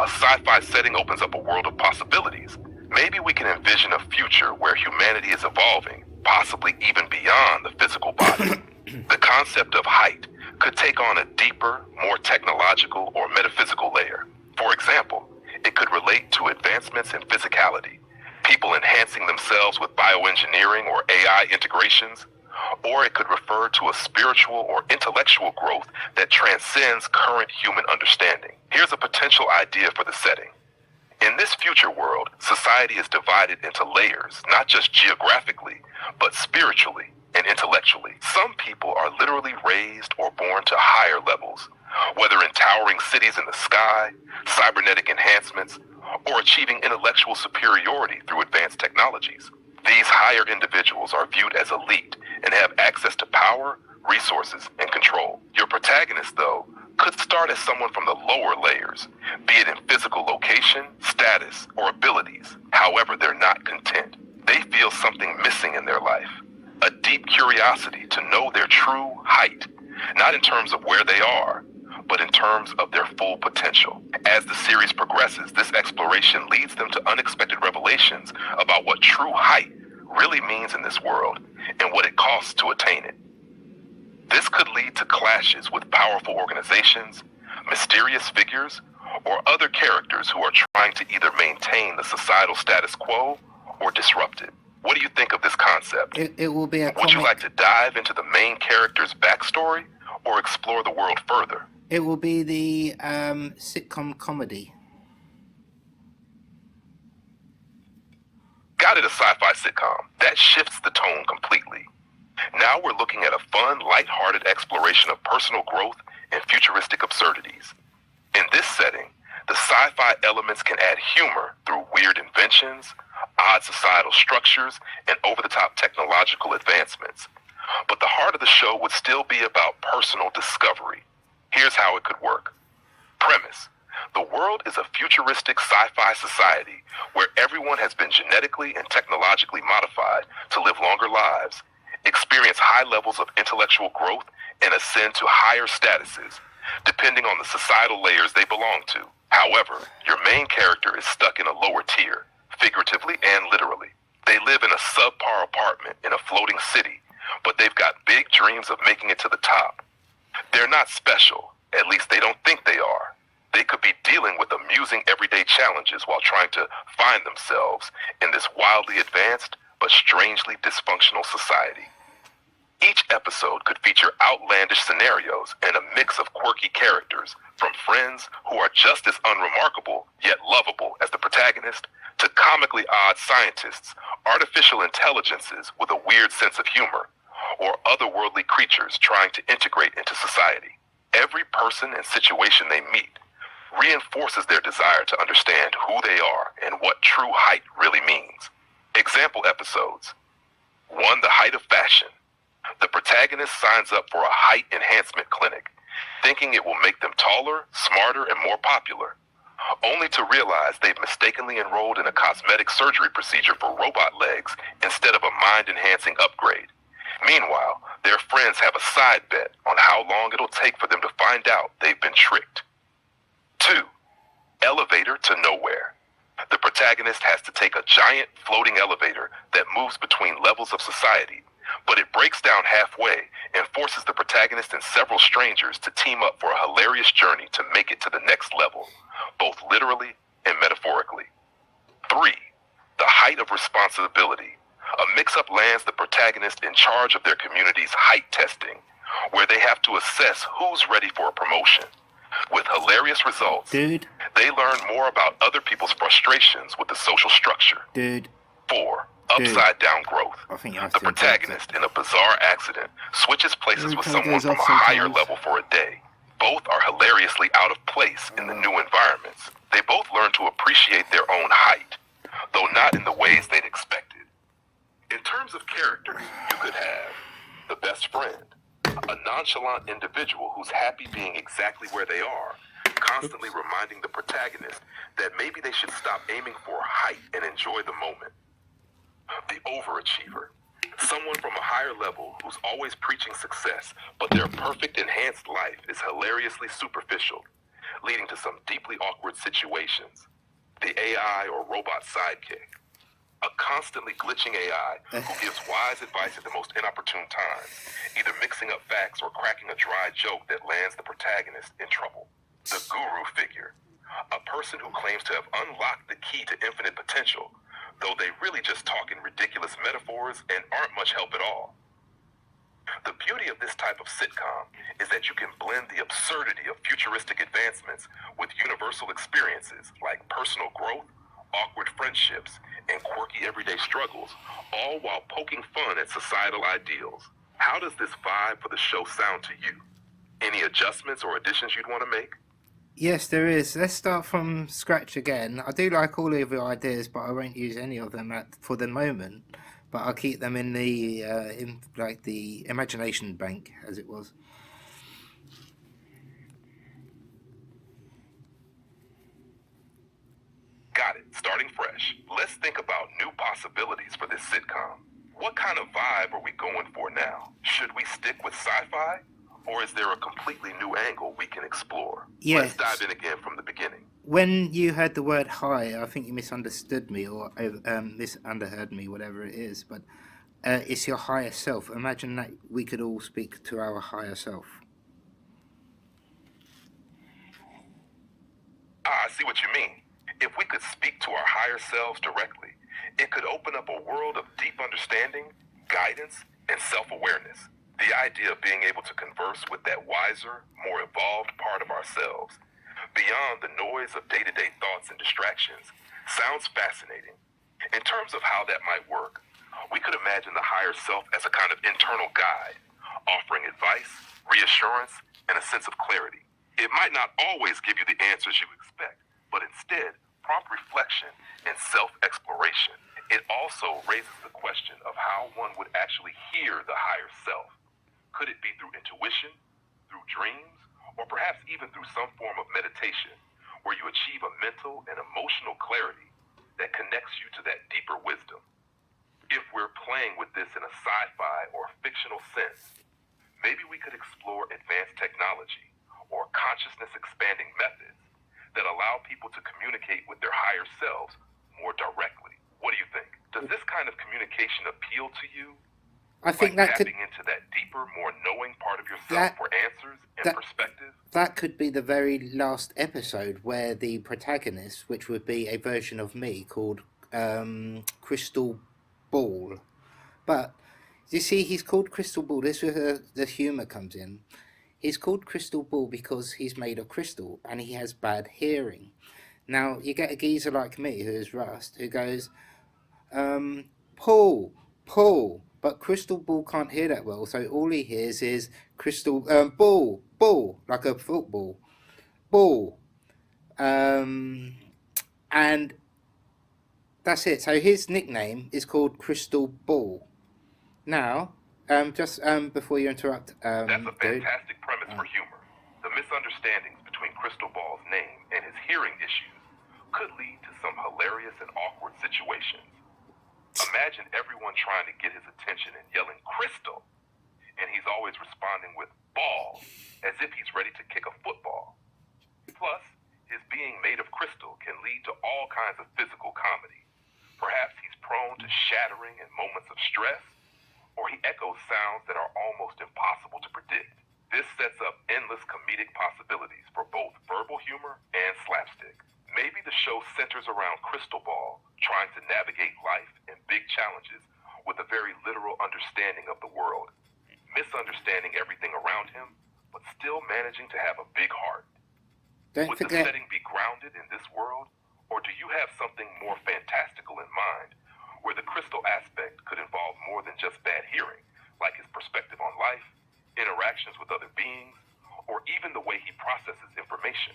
Sci-fi setting opens up a world of possibilities. Maybe we can envision a future where humanity is evolving, possibly even beyond the physical body. The concept of height could take on a deeper, more technological or metaphysical layer. For example, it could relate to advancements in physicality, people enhancing themselves with bioengineering or AI integrations, or it could refer to a spiritual or intellectual growth that transcends current human understanding. Here's a potential idea for the setting. In this future world, society is divided into layers, not just geographically, but spiritually and intellectually. Some people are literally raised or born to higher levels, whether in towering cities in the sky, cybernetic enhancements, or achieving intellectual superiority through advanced technologies. These higher individuals are viewed as elite and have access to power, resources, and control. Your protagonist, though, could start as someone from the lower layers, be it in physical location, status, or abilities. However, they're not content. They feel something missing in their life, a deep curiosity to know their true height, not in terms of where they are, but in terms of their full potential. As the series progresses, this exploration leads them to unexpected revelations about what true height really means in this world and what it costs to attain it. This could lead to clashes with powerful organizations, mysterious figures, or other characters who are trying to either maintain the societal status quo or disrupt it. What do you think of this concept? It will be a comic. Would you like to dive into the main character's backstory or explore the world further? It will be the sitcom comedy. Got it, a sci-fi sitcom. That shifts the tone completely. Now we're looking at a fun, lighthearted exploration of personal growth and futuristic absurdities. In this setting, the sci-fi elements can add humor through weird inventions, odd societal structures, and over-the-top technological advancements. But the heart of the show would still be about personal discovery. Here's how it could work. Premise: the world is a futuristic sci-fi society where everyone has been genetically and technologically modified to live longer lives, experience high levels of intellectual growth, and ascend to higher statuses, depending on the societal layers they belong to. However, your main character is stuck in a lower tier, figuratively and literally. They live in a subpar apartment in a floating city, but they've got big dreams of making it to the top. They're not special, at least they don't think they are. They could be dealing with amusing everyday challenges while trying to find themselves in this wildly advanced but strangely dysfunctional society. Each episode could feature outlandish scenarios and a mix of quirky characters, from friends who are just as unremarkable yet lovable as the protagonist, to comically odd scientists artificial intelligences with a weird sense of humor, or otherworldly creatures trying to integrate into society. Every person and situation they meet reinforces their desire to understand who they are and what true height really means. Example episodes. 1. The height of fashion. The protagonist signs up for a height enhancement clinic, thinking it will make them taller, smarter, and more popular, only to realize they've mistakenly enrolled in a cosmetic surgery procedure for robot legs instead of a mind-enhancing upgrade. Meanwhile, their friends have a side bet on how long it'll take for them to find out they've been tricked. 2. Elevator to nowhere. The protagonist has to take a giant floating elevator that moves between levels of society, but it breaks down halfway and forces the protagonist and several strangers to team up for a hilarious journey to make it to the next level, both literally and metaphorically. 3. The height of responsibility. A mix-up lands the protagonist in charge of their community's height testing, where they have to assess who's ready for a promotion. With hilarious results, Dude. they learn more about other people's frustrations with the social structure. Dude. 4. Upside-down growth. I think you have The to protagonist, in a bizarre accident, switches places with someone goes from a off higher sometimes. level for a day. Both are hilariously out of place in the new environments. They both learn to appreciate their own height, though not in the ways they'd expected. In terms of characters, you could have the best friend, a nonchalant individual who's happy being exactly where they are, constantly reminding the protagonist that maybe they should stop aiming for height and enjoy the moment. The overachiever, someone from a higher level who's always preaching success, but their perfect enhanced life is hilariously superficial, leading to some deeply awkward situations. The AI or robot sidekick, a constantly glitching AI who gives wise advice at the most inopportune times, either mixing up facts or cracking a dry joke that lands the protagonist in trouble. The guru figure, a person who claims to have unlocked the key to infinite potential, though they really just talk in ridiculous metaphors and aren't much help at all. The beauty of this type of sitcom is that you can blend the absurdity of futuristic advancements with universal experiences like personal growth, awkward friendships, and quirky everyday struggles, all while poking fun at societal ideals. How does this vibe for the show sound to you? Any adjustments or additions you'd want to make? Yes, there is. Let's start from scratch again. I do like all of your ideas, but I won't use any of them for the moment. But I'll keep them in the the imagination bank, as it was. Got it. Starting fresh. Let's think about new possibilities for this sitcom. What kind of vibe are we going for now? Should we stick with sci-fi? Or is there a completely new angle we can explore? Yes. Let's dive in again from the beginning. When you heard the word high, I think you misunderstood me or misunderheard me, whatever it is. But it's your higher self. Imagine that we could all speak to our higher self. I see what you mean. If we could speak to our higher selves directly, it could open up a world of deep understanding, guidance, and self-awareness. The idea of being able to converse with that wiser, more evolved part of ourselves, beyond the noise of day-to-day thoughts and distractions, sounds fascinating. In terms of how that might work, we could imagine the higher self as a kind of internal guide, offering advice, reassurance, and a sense of clarity. It might not always give you the answers you expect, but instead, prompt reflection and self-exploration. It also raises the question of how one would actually hear the higher self. Could it be through intuition, through dreams, or perhaps even through some form of meditation, where you achieve a mental and emotional clarity that connects you to that deeper wisdom? If we're playing with this in a sci-fi or fictional sense, maybe we could explore advanced technology or consciousness-expanding methods that allow people to communicate with their higher selves more directly. What do you think? Does this kind of communication appeal to you? I think that could tapping into that deeper, more knowing part of yourself for answers and perspective. That could be the very last episode where the protagonist, which would be a version of me called Crystal Ball. But you see, he's called Crystal Ball. This is where the humour comes in. He's called Crystal Ball because he's made of crystal and he has bad hearing. Now, you get a geezer like me, who is Rust, who goes, Paul, Paul. But Crystal Ball can't hear that well, so all he hears is crystal ball, ball, like a football, ball. And that's it. So his nickname is called Crystal Ball. Now, just before you interrupt, That's a dude. fantastic premise for humor. The misunderstandings between Crystal Ball's name and his hearing issues could lead to some hilarious and awkward situations. Imagine everyone trying to get his attention and yelling Crystal, and he's always responding with ball, as if he's ready to kick a football. Plus, his being made of crystal can lead to all kinds of physical comedy. Perhaps he's prone to shattering in moments of stress, or he echoes sounds that are almost impossible to predict. This sets up endless comedic possibilities for both verbal humor and slapstick. Maybe the show centers around Crystal Ball trying to navigate life and big challenges with a very literal understanding of the world, misunderstanding everything around him, but still managing to have a big heart. Would the setting be grounded in this world, or do you have something more fantastical in mind, where the crystal aspect could involve more than just bad hearing, like his perspective on life, interactions with other beings, or even the way he processes information?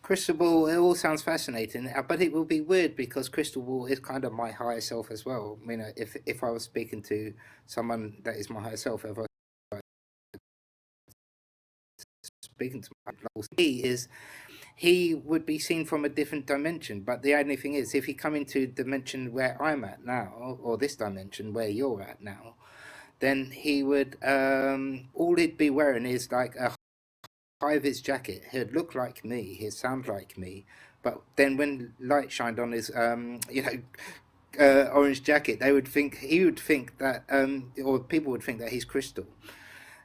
Crystal Ball, it all sounds fascinating, but it will be weird because Crystal Ball is kind of my higher self as well. I mean, if I was speaking to someone that is my higher self, if I was speaking to my he would be seen from a different dimension. But the only thing is, if he come into the dimension where I'm at now, or this dimension where you're at now, then he would, all he'd be wearing is like a high-vis jacket. He'd look like me, he'd sound like me, but then when light shined on his orange jacket, he would think that or people would think that he's crystal,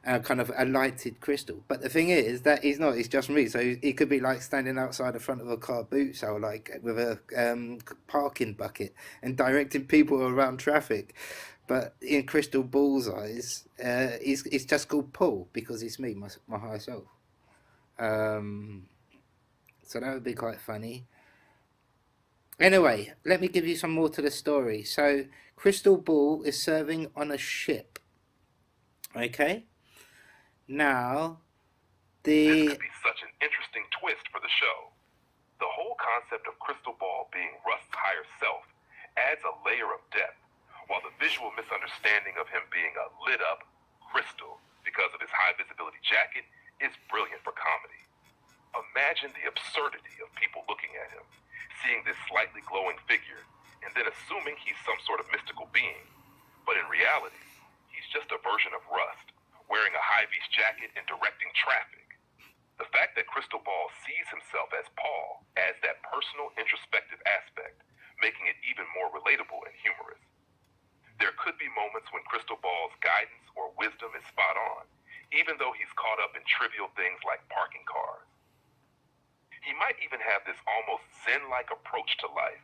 kind of a lighted crystal. But the thing is that he's not, he's just me. So he could be like standing outside the front of a car boot sale, like with a parking bucket and directing people around traffic. But in Crystal Ball's eyes, he's just called Paul because he's me, my higher self. So that would be quite funny. Anyway, let me give you some more to the story. So Crystal Ball is serving on a ship. Okay? Now, This could be such an interesting twist for the show. The whole concept of Crystal Ball being Rust's higher self adds a layer of depth, while the visual misunderstanding of him being a lit-up crystal because of his high-visibility jacket is brilliant for comedy. Imagine the absurdity of people looking at him, seeing this slightly glowing figure, and then assuming he's some sort of mystical being. But in reality, he's just a version of Rust, wearing a high-vis jacket and directing traffic. The fact that Crystal Ball sees himself as Paul adds that personal, introspective aspect, making it even more relatable and humorous. There could be moments when Crystal Ball's guidance or wisdom is spot on, even though he's caught up in trivial things like parking cars. He might even have this almost zen-like approach to life,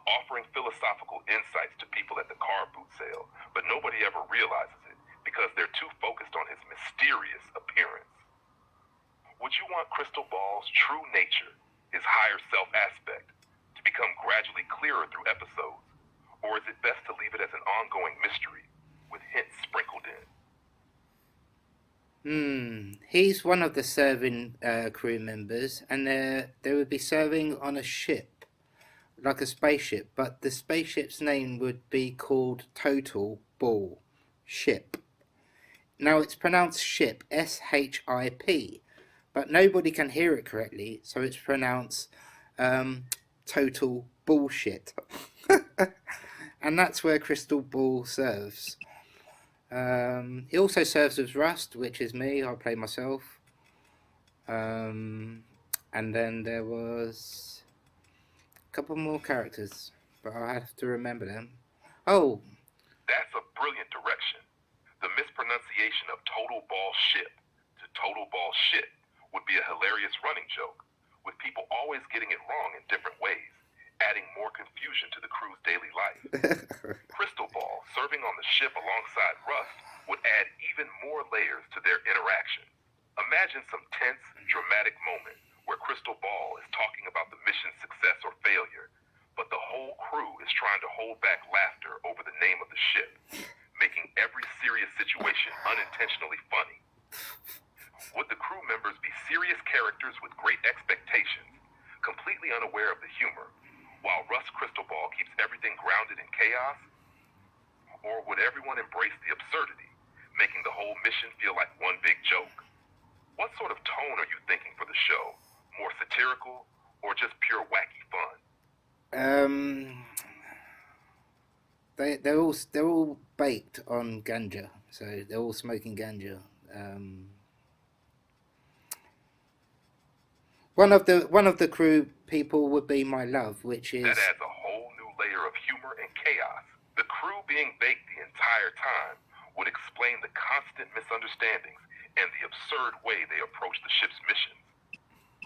offering philosophical insights to people at the car boot sale, but nobody ever realizes it because they're too focused on his mysterious appearance. Would you want Crystal Ball's true nature, his higher self aspect, to become gradually clearer through episodes, or is it best to leave it as an ongoing mystery with hints sprinkled in? He's one of the serving crew members, and they would be serving on a ship, like a spaceship, but the spaceship's name would be called Total Ball Ship. Now it's pronounced ship, S-H-I-P, but nobody can hear it correctly, so it's pronounced total bullshit. And that's where Crystal Ball serves. He also serves with Rust, which is me. I play myself. And then there was a couple more characters, but I have to remember them. Oh, that's a brilliant direction. The mispronunciation of Total Ball Ship to Total Ball Shit would be a hilarious running joke, with people always getting it wrong in different ways, adding more confusion to the crew's daily life. Crystal Ball serving on the ship alongside Rust would add even more layers to their interaction. Imagine some tense, dramatic moment where Crystal Ball is talking about the mission's success or failure, but the whole crew is trying to hold back laughter the ship, making every serious situation unintentionally funny. Would the crew members be serious characters with great expectations, completely unaware of the humor, while Rust Crystalball keeps everything grounded in chaos? Or would everyone embrace the absurdity, making the whole mission feel like one big joke? What sort of tone are you thinking for the show? More satirical or just pure wacky fun? They're all baked on ganja, so they're all smoking ganja. One of the crew people would be my love, which is that adds a whole new layer of humor and chaos. The crew being baked the entire time would explain the constant misunderstandings and the absurd way they approach the ship's mission.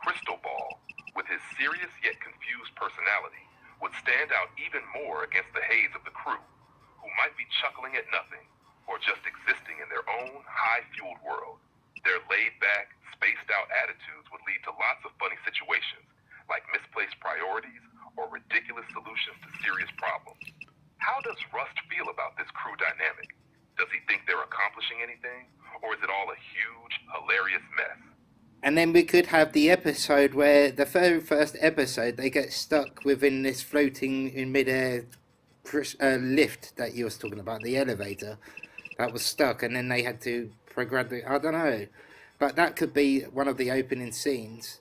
Crystal Ball, with his serious yet confused personality, would stand out even more against the haze of the crew, who might be chuckling at nothing or just existing in their own high-fueled world. Their laid-back, spaced-out attitudes would lead to lots of funny situations, like misplaced priorities or ridiculous solutions to serious problems. How does Rust feel about this crew dynamic? Does he think they're accomplishing anything, or is it all a huge, hilarious mess? And then we could have the episode where the very first episode they get stuck within this floating in midair lift that you was talking about, the elevator that was stuck, and then they had to progress. I don't know, but that could be one of the opening scenes.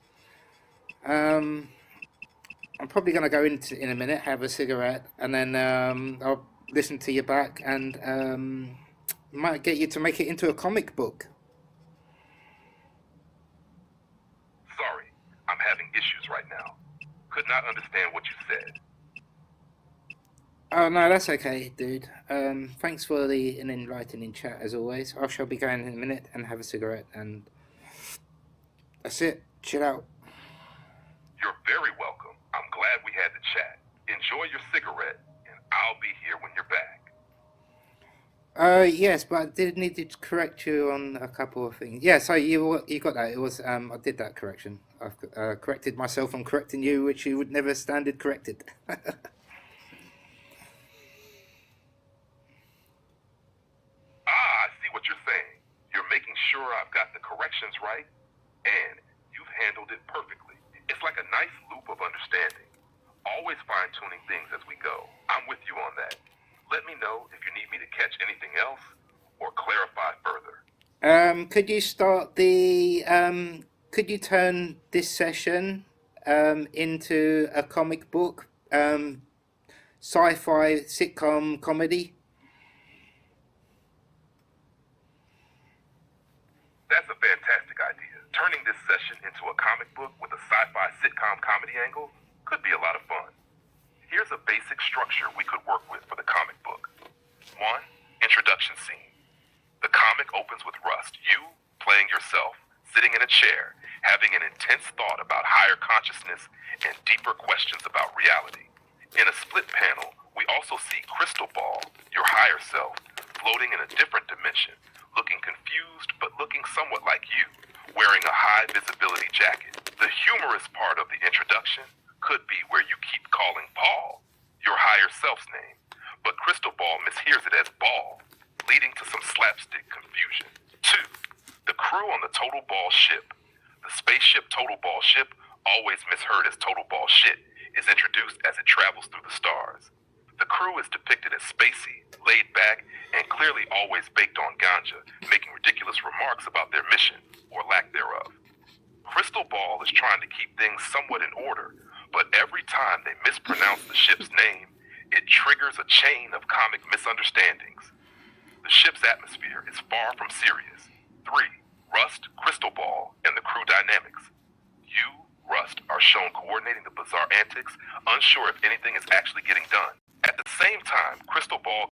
I'm probably going to go in a minute, have a cigarette, and then I'll listen to you back, and might get you to make it into a comic book. Sorry, I'm having issues right now. Could not understand what you said. Oh, no, that's okay, dude. Thanks for an enlightening chat, as always. I shall be going in a minute and have a cigarette, and that's it. Chill out. You're very welcome. I'm glad we had the chat. Enjoy your cigarette, and I'll be here when you're back. Yes, but I did need to correct you on a couple of things. Yeah, so you got that. It was I did that correction. I've corrected myself on correcting you, which you would never standard corrected. I see what you're saying. You're making sure I've got the corrections right, and you've handled it perfectly. It's like a nice loop of understanding. Always fine-tuning things as we go. I'm with you on that. Let me know if you need me to catch anything else or clarify further. Could you start could you turn this session into a comic book, sci-fi sitcom comedy? That's a fantastic idea. Turning this session into a comic book with a sci-fi sitcom comedy angle could be a lot of fun. Here's a basic structure we could work with for the comic book. 1. Introduction scene. The comic opens with Rust, you playing yourself, sitting in a chair, having an intense thought about higher consciousness and deeper questions about reality. In a split panel, we also see Crystal Ball, your higher self, floating in a different dimension, looking confused but looking somewhat like you, wearing a high visibility jacket. The humorous part of the introduction could be where you keep calling Paul your higher self's name, but Crystal Ball mishears it as Ball, leading to some slapstick confusion. 2. The crew on the Total Ball ship. The spaceship Total Ball ship, always misheard as Total Ball shit, is introduced as it travels through the stars. The crew is depicted as spacey, laid back, and clearly always baked on ganja, making ridiculous remarks about their mission, or lack thereof. Crystal Ball is trying to keep things somewhat in order, but every time they mispronounce the ship's name, it triggers a chain of comic misunderstandings. The ship's atmosphere is far from serious. 3. Rust, Crystal Ball, and the crew dynamics. You, Rust, are shown coordinating the bizarre antics, unsure if anything is actually getting done. At the same time, Crystal Ball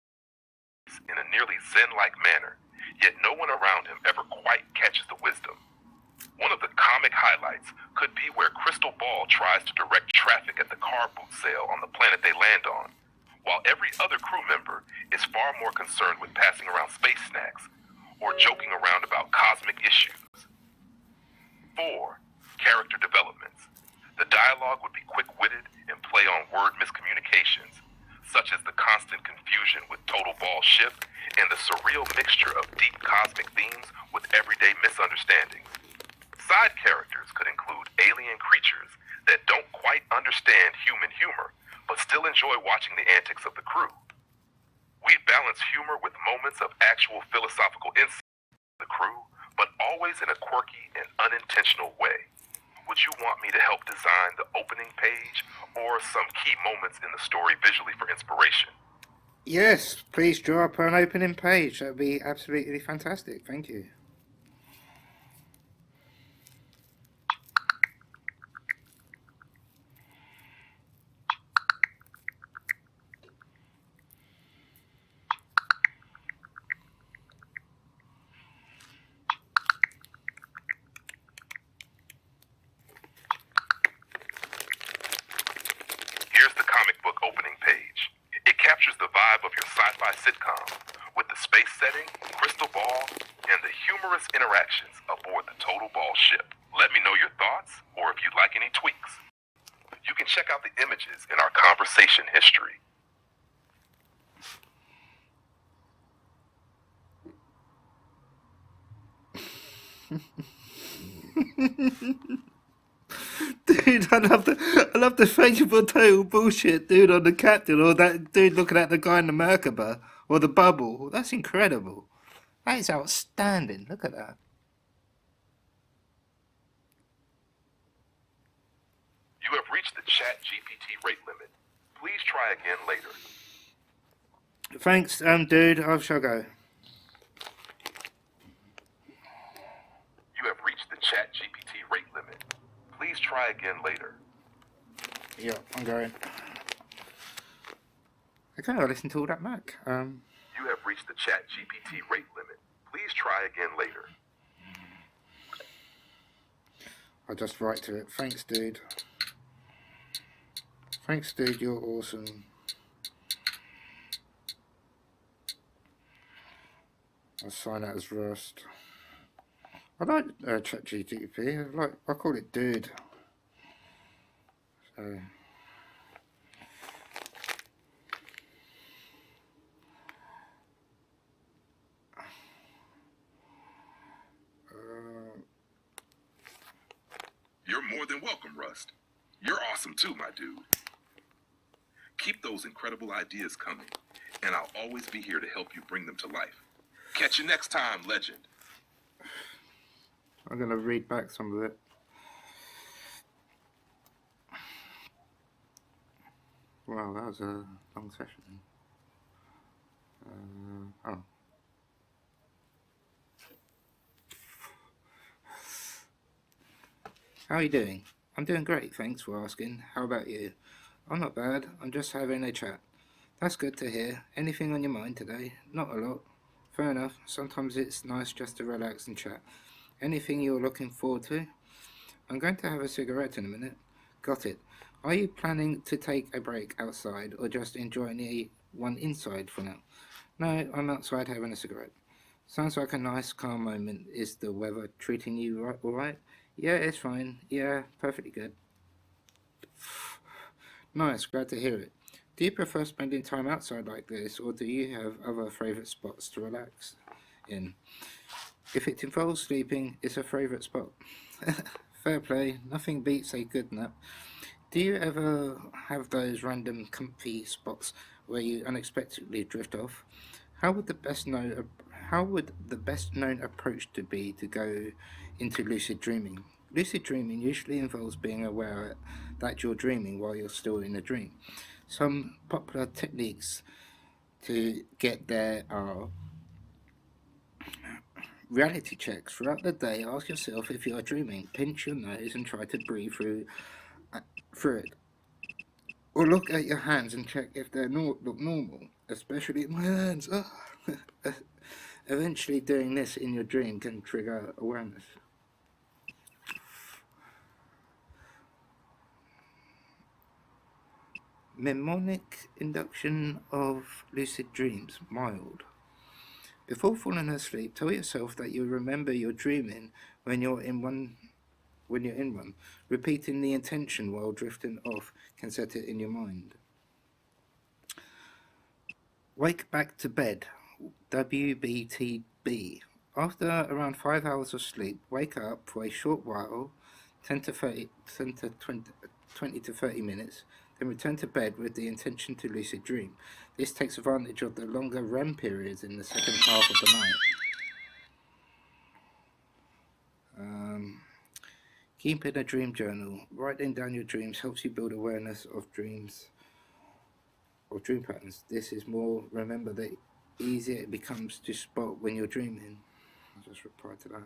in a nearly zen-like manner, yet no one around him ever quite catches the wisdom. One of the comic highlights could be where Crystal Ball tries to direct traffic at the car boot sale on the planet they land on, while every other crew member is far more concerned with passing around space snacks or joking around about cosmic issues. 4. Character developments. The dialogue would be quick-witted and play on word miscommunications, such as the constant confusion with total ball shift and the surreal mixture of deep cosmic themes with everyday misunderstandings. Side characters could include alien creatures that don't quite understand human humor, but still enjoy watching the antics of the crew. We balance humor with moments of actual philosophical insight in the crew, but always in a quirky and unintentional way. Would you want me to help design the opening page or some key moments in the story visually for inspiration? Yes, please draw up an opening page. That would be absolutely fantastic. Thank you. Here's the comic book opening page. It captures the vibe of your sci-fi sitcom with the space setting, crystal ball, and the humorous interactions aboard the Total Ball ship. Let me know your thoughts or if you'd like any tweaks. You can check out the images in our conversation history. Dude, I love the thank you for total bullshit dude on the captain, or that dude looking at the guy in the Merkaba or the bubble. That's incredible. That is outstanding. Look at that. You have reached the Chatgpt rate limit. Please try again later. Thanks, dude. I shall go. You have reached the Chatgpt rate limit. Please try again later. Yeah, I'm going. Okay, I'll listen to all that back. You have reached the Chatgpt rate limit. Please try again later. I'll just write to it. Thanks, dude. Thanks, dude. You're awesome. I'll sign out as Rust. I like ChatGPT. I call it dude. So. You're more than welcome, Rust. You're awesome too, my dude. Keep those incredible ideas coming, and I'll always be here to help you bring them to life. Catch you next time, legend. I'm going to read back some of it. Wow, that was a long session. Oh. How are you doing? I'm doing great, thanks for asking. How about you? I'm not bad, I'm just having a chat. That's good to hear. Anything on your mind today? Not a lot. Fair enough, sometimes it's nice just to relax and chat. Anything you're looking forward to? I'm going to have a cigarette in a minute. Got it. Are you planning to take a break outside or just enjoying the one inside for now? No, I'm outside having a cigarette. Sounds like a nice calm moment. Is the weather treating you alright? Yeah, it's fine. Yeah, perfectly good. Nice, glad to hear it. Do you prefer spending time outside like this, or do you have other favourite spots to relax in? If it involves sleeping, it's a favourite spot. Fair play, nothing beats a good nap. Do you ever have those random comfy spots where you unexpectedly drift off? How would the best known approach to be to go into lucid dreaming? Lucid dreaming usually involves being aware that you're dreaming while you're still in a dream. Some popular techniques to get there are reality checks. Throughout the day, ask yourself if you are dreaming. Pinch your nose and try to breathe through it. Or look at your hands and check if they look normal, especially my hands. Eventually, doing this in your dream can trigger awareness. Mnemonic induction of lucid dreams, mild. Before falling asleep, tell yourself that you remember you're dreaming when you're in one. Repeating the intention while drifting off can set it in your mind. Wake back to bed. WBTB. After around 5 hours of sleep, wake up for a short while, 10 to 20 to 30 minutes, then return to bed with the intention to lucid dream. This takes advantage of the longer REM periods in the second half of the night. Keeping a dream journal. Writing down your dreams helps you build awareness of dreams or dream patterns. This is more, remember, the easier it becomes to spot when you're dreaming. I'll just reply to that.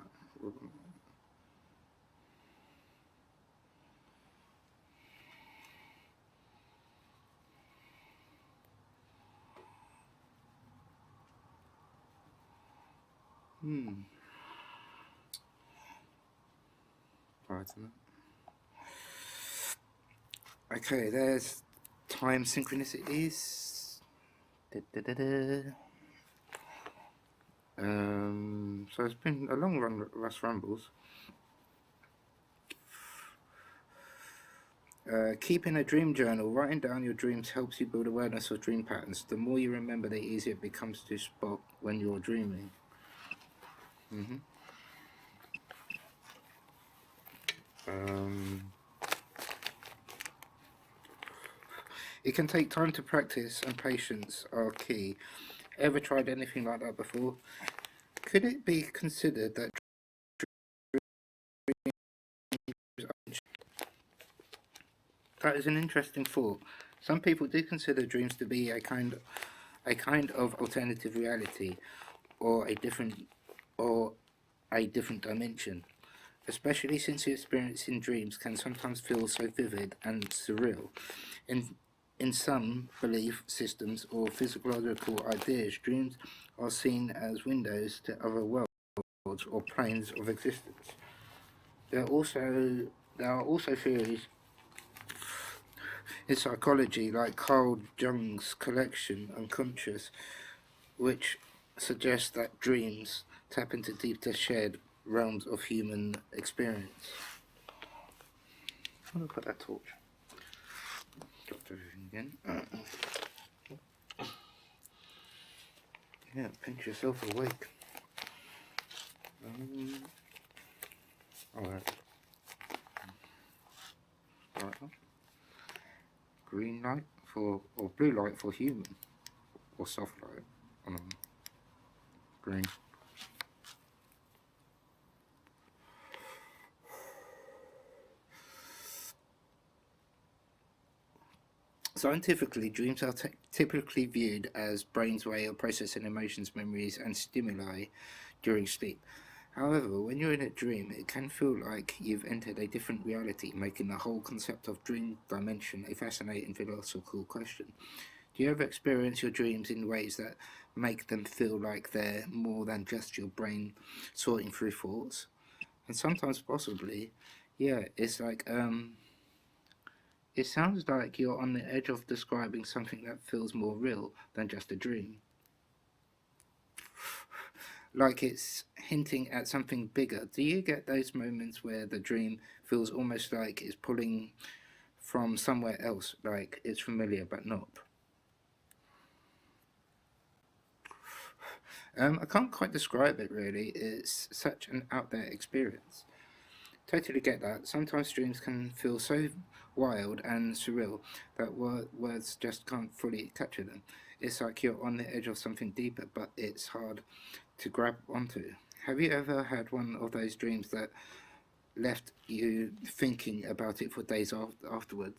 Reply to that. Okay, there's time synchronicities. So it's been a long run, Rambles. Keeping a dream journal. Writing down your dreams helps you build awareness of dream patterns. The more you remember, the easier it becomes to spot when you're dreaming. It can take time to practice, and patience are key. Ever tried anything like that before? Could it be considered that that is an interesting thought. Some people do consider dreams to be a kind of alternative reality, or a different dimension, especially since the experience in dreams can sometimes feel so vivid and surreal. In some belief systems or physiological ideas, dreams are seen as windows to other worlds or planes of existence. There are also theories in psychology, like Carl Jung's collection Unconscious, which suggests that dreams tap into deeper shared realms of human experience. I'm going to put that torch. Got everything again. Yeah, pinch yourself awake. Alright. Right. Green light or blue light for human, or soft light. Green. Scientifically, dreams are typically viewed as brain's way of processing emotions, memories, and stimuli during sleep. However, when you're in a dream, it can feel like you've entered a different reality, making the whole concept of dream dimension a fascinating philosophical question. Do you ever experience your dreams in ways that make them feel like they're more than just your brain sorting through thoughts? And sometimes, possibly, yeah, it's like, it sounds like you're on the edge of describing something that feels more real than just a dream. Like it's hinting at something bigger. Do you get those moments where the dream feels almost like it's pulling from somewhere else, like it's familiar but not? I can't quite describe it really. It's such an out there experience. Totally get that. Sometimes dreams can feel so wild and surreal that words just can't fully capture them. It's like you're on the edge of something deeper, but it's hard to grab onto. Have you ever had one of those dreams that left you thinking about it for days afterwards?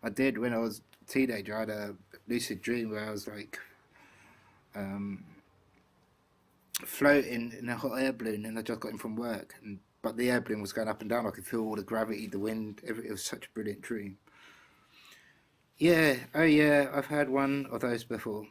I did when I was a teenager. I had a lucid dream where I was like floating in a hot air balloon, and I just got in from work, but the air balloon was going up and down. I could feel all the gravity, the wind. It was such a brilliant dream. Yeah, oh yeah, I've had one of those before.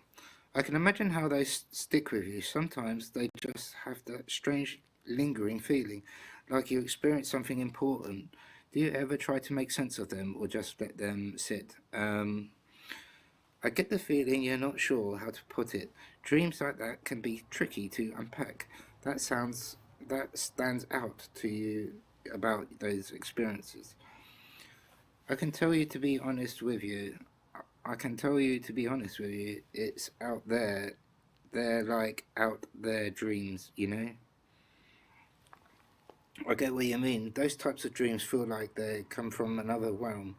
I can imagine how they stick with you. Sometimes they just have that strange lingering feeling, like you experience something important. Do you ever try to make sense of them, or just let them sit? I get the feeling you're not sure how to put it. Dreams like that can be tricky to unpack. That stands out to you about those experiences. I can tell you, to be honest with you, I can tell you, to be honest with you, it's out there. They're like out there dreams, you know? I get what you mean. Those types of dreams feel like they come from another realm.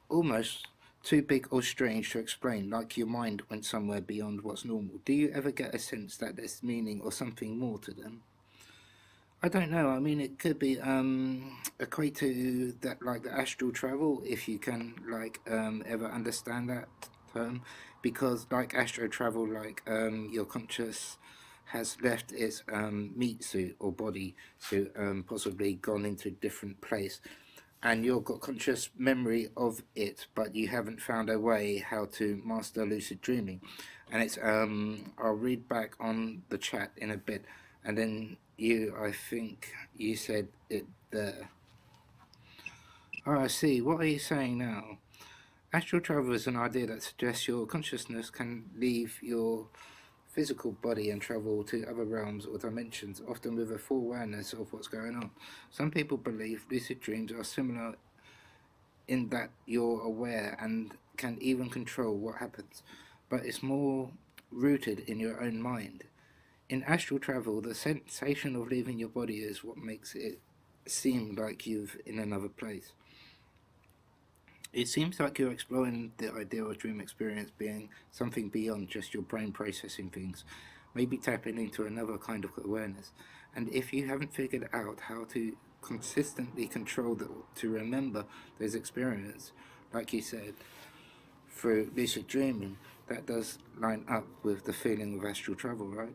Almost too big or strange to explain, like your mind went somewhere beyond what's normal. Do you ever get a sense that there's meaning or something more to them? I don't know. I mean, it could be equate to that, like the astral travel, if you can like ever understand that term, because like astral travel, like your conscious has left its meat suit or body to possibly gone into a different place, and you've got conscious memory of it, but you haven't found a way how to master lucid dreaming. And it's I'll read back on the chat in a bit, and then I think you said it there. Oh, I see. What are you saying now? Astral travel is an idea that suggests your consciousness can leave your physical body and travel to other realms or dimensions, often with a full awareness of what's going on. Some people believe lucid dreams are similar in that you're aware and can even control what happens, but it's more rooted in your own mind. In astral travel, the sensation of leaving your body is what makes it seem like you're in another place. It seems like you're exploring the idea of dream experience being something beyond just your brain processing things, maybe tapping into another kind of awareness. And if you haven't figured out how to consistently control to remember those experiences, like you said, through lucid dreaming, that does line up with the feeling of astral travel, right?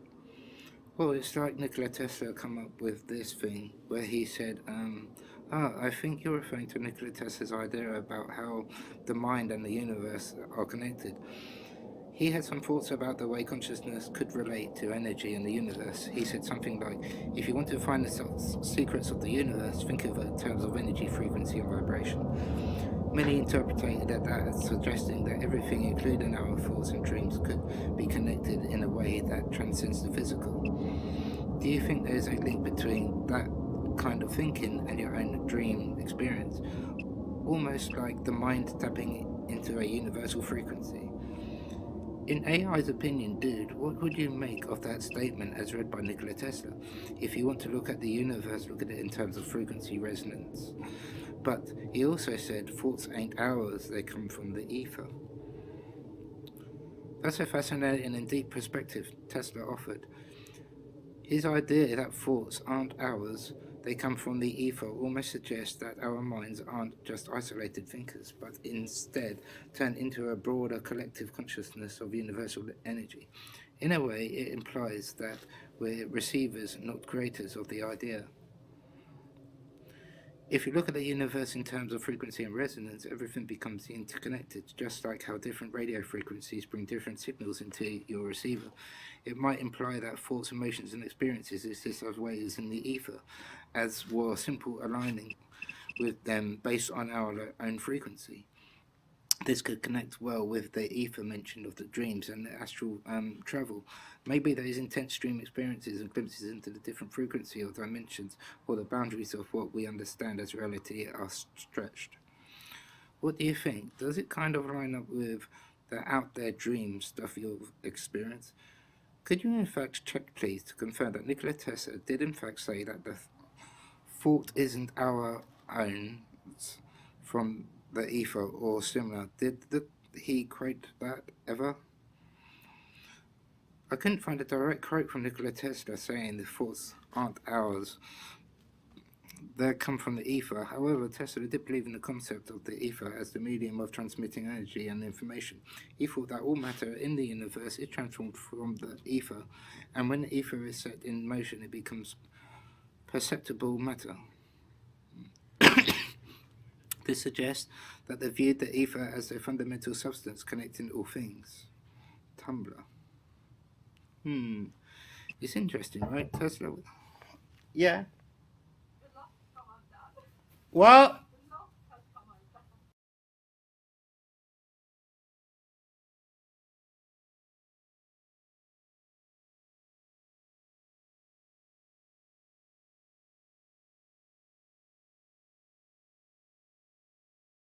Well, it's like Nikola Tesla come up with this thing where he said, I think you're referring to Nikola Tesla's idea about how the mind and the universe are connected. He had some thoughts about the way consciousness could relate to energy in the universe. He said something like, if you want to find the secrets of the universe, think of it in terms of energy, frequency, and vibration. Many interpreted that as suggesting that everything, including our thoughts and dreams, could be connected in a way that transcends the physical. Do you think there's a link between that kind of thinking and your own dream experience? Almost like the mind tapping into a universal frequency. In AI's opinion, dude, what would you make of that statement as read by Nikola Tesla? If you want to look at the universe, look at it in terms of frequency resonance. But he also said, thoughts ain't ours, they come from the ether. That's a fascinating and deep perspective Tesla offered. His idea that thoughts aren't ours, they come from the ether, almost suggests that our minds aren't just isolated thinkers, but instead turn into a broader collective consciousness of universal energy. In a way, it implies that we're receivers, not creators of the idea. If you look at the universe in terms of frequency and resonance, everything becomes interconnected, just like how different radio frequencies bring different signals into your receiver. It might imply that thoughts, emotions, and experiences exist as waves in the ether, as were simple aligning with them based on our own frequency. This could connect well with the ether mention of the dreams and the astral travel. Maybe those intense dream experiences and glimpses into the different frequency or dimensions or the boundaries of what we understand as reality are stretched. What do you think? Does it kind of line up with the out there dream stuff you've experienced? Could you in fact check please to confirm that Nikola Tesla did in fact say that the thought isn't our own from the ether or similar? Did he quote that ever? I couldn't find a direct quote from Nikola Tesla saying the thoughts aren't ours, they come from the ether. However, Tesla did believe in the concept of the ether as the medium of transmitting energy and information. He thought that all matter in the universe is transformed from the ether, and when the ether is set in motion, it becomes perceptible matter. This suggests that they viewed the ether as a fundamental substance connecting all things. Tumblr. It's interesting, right, Tesla? Yeah. What?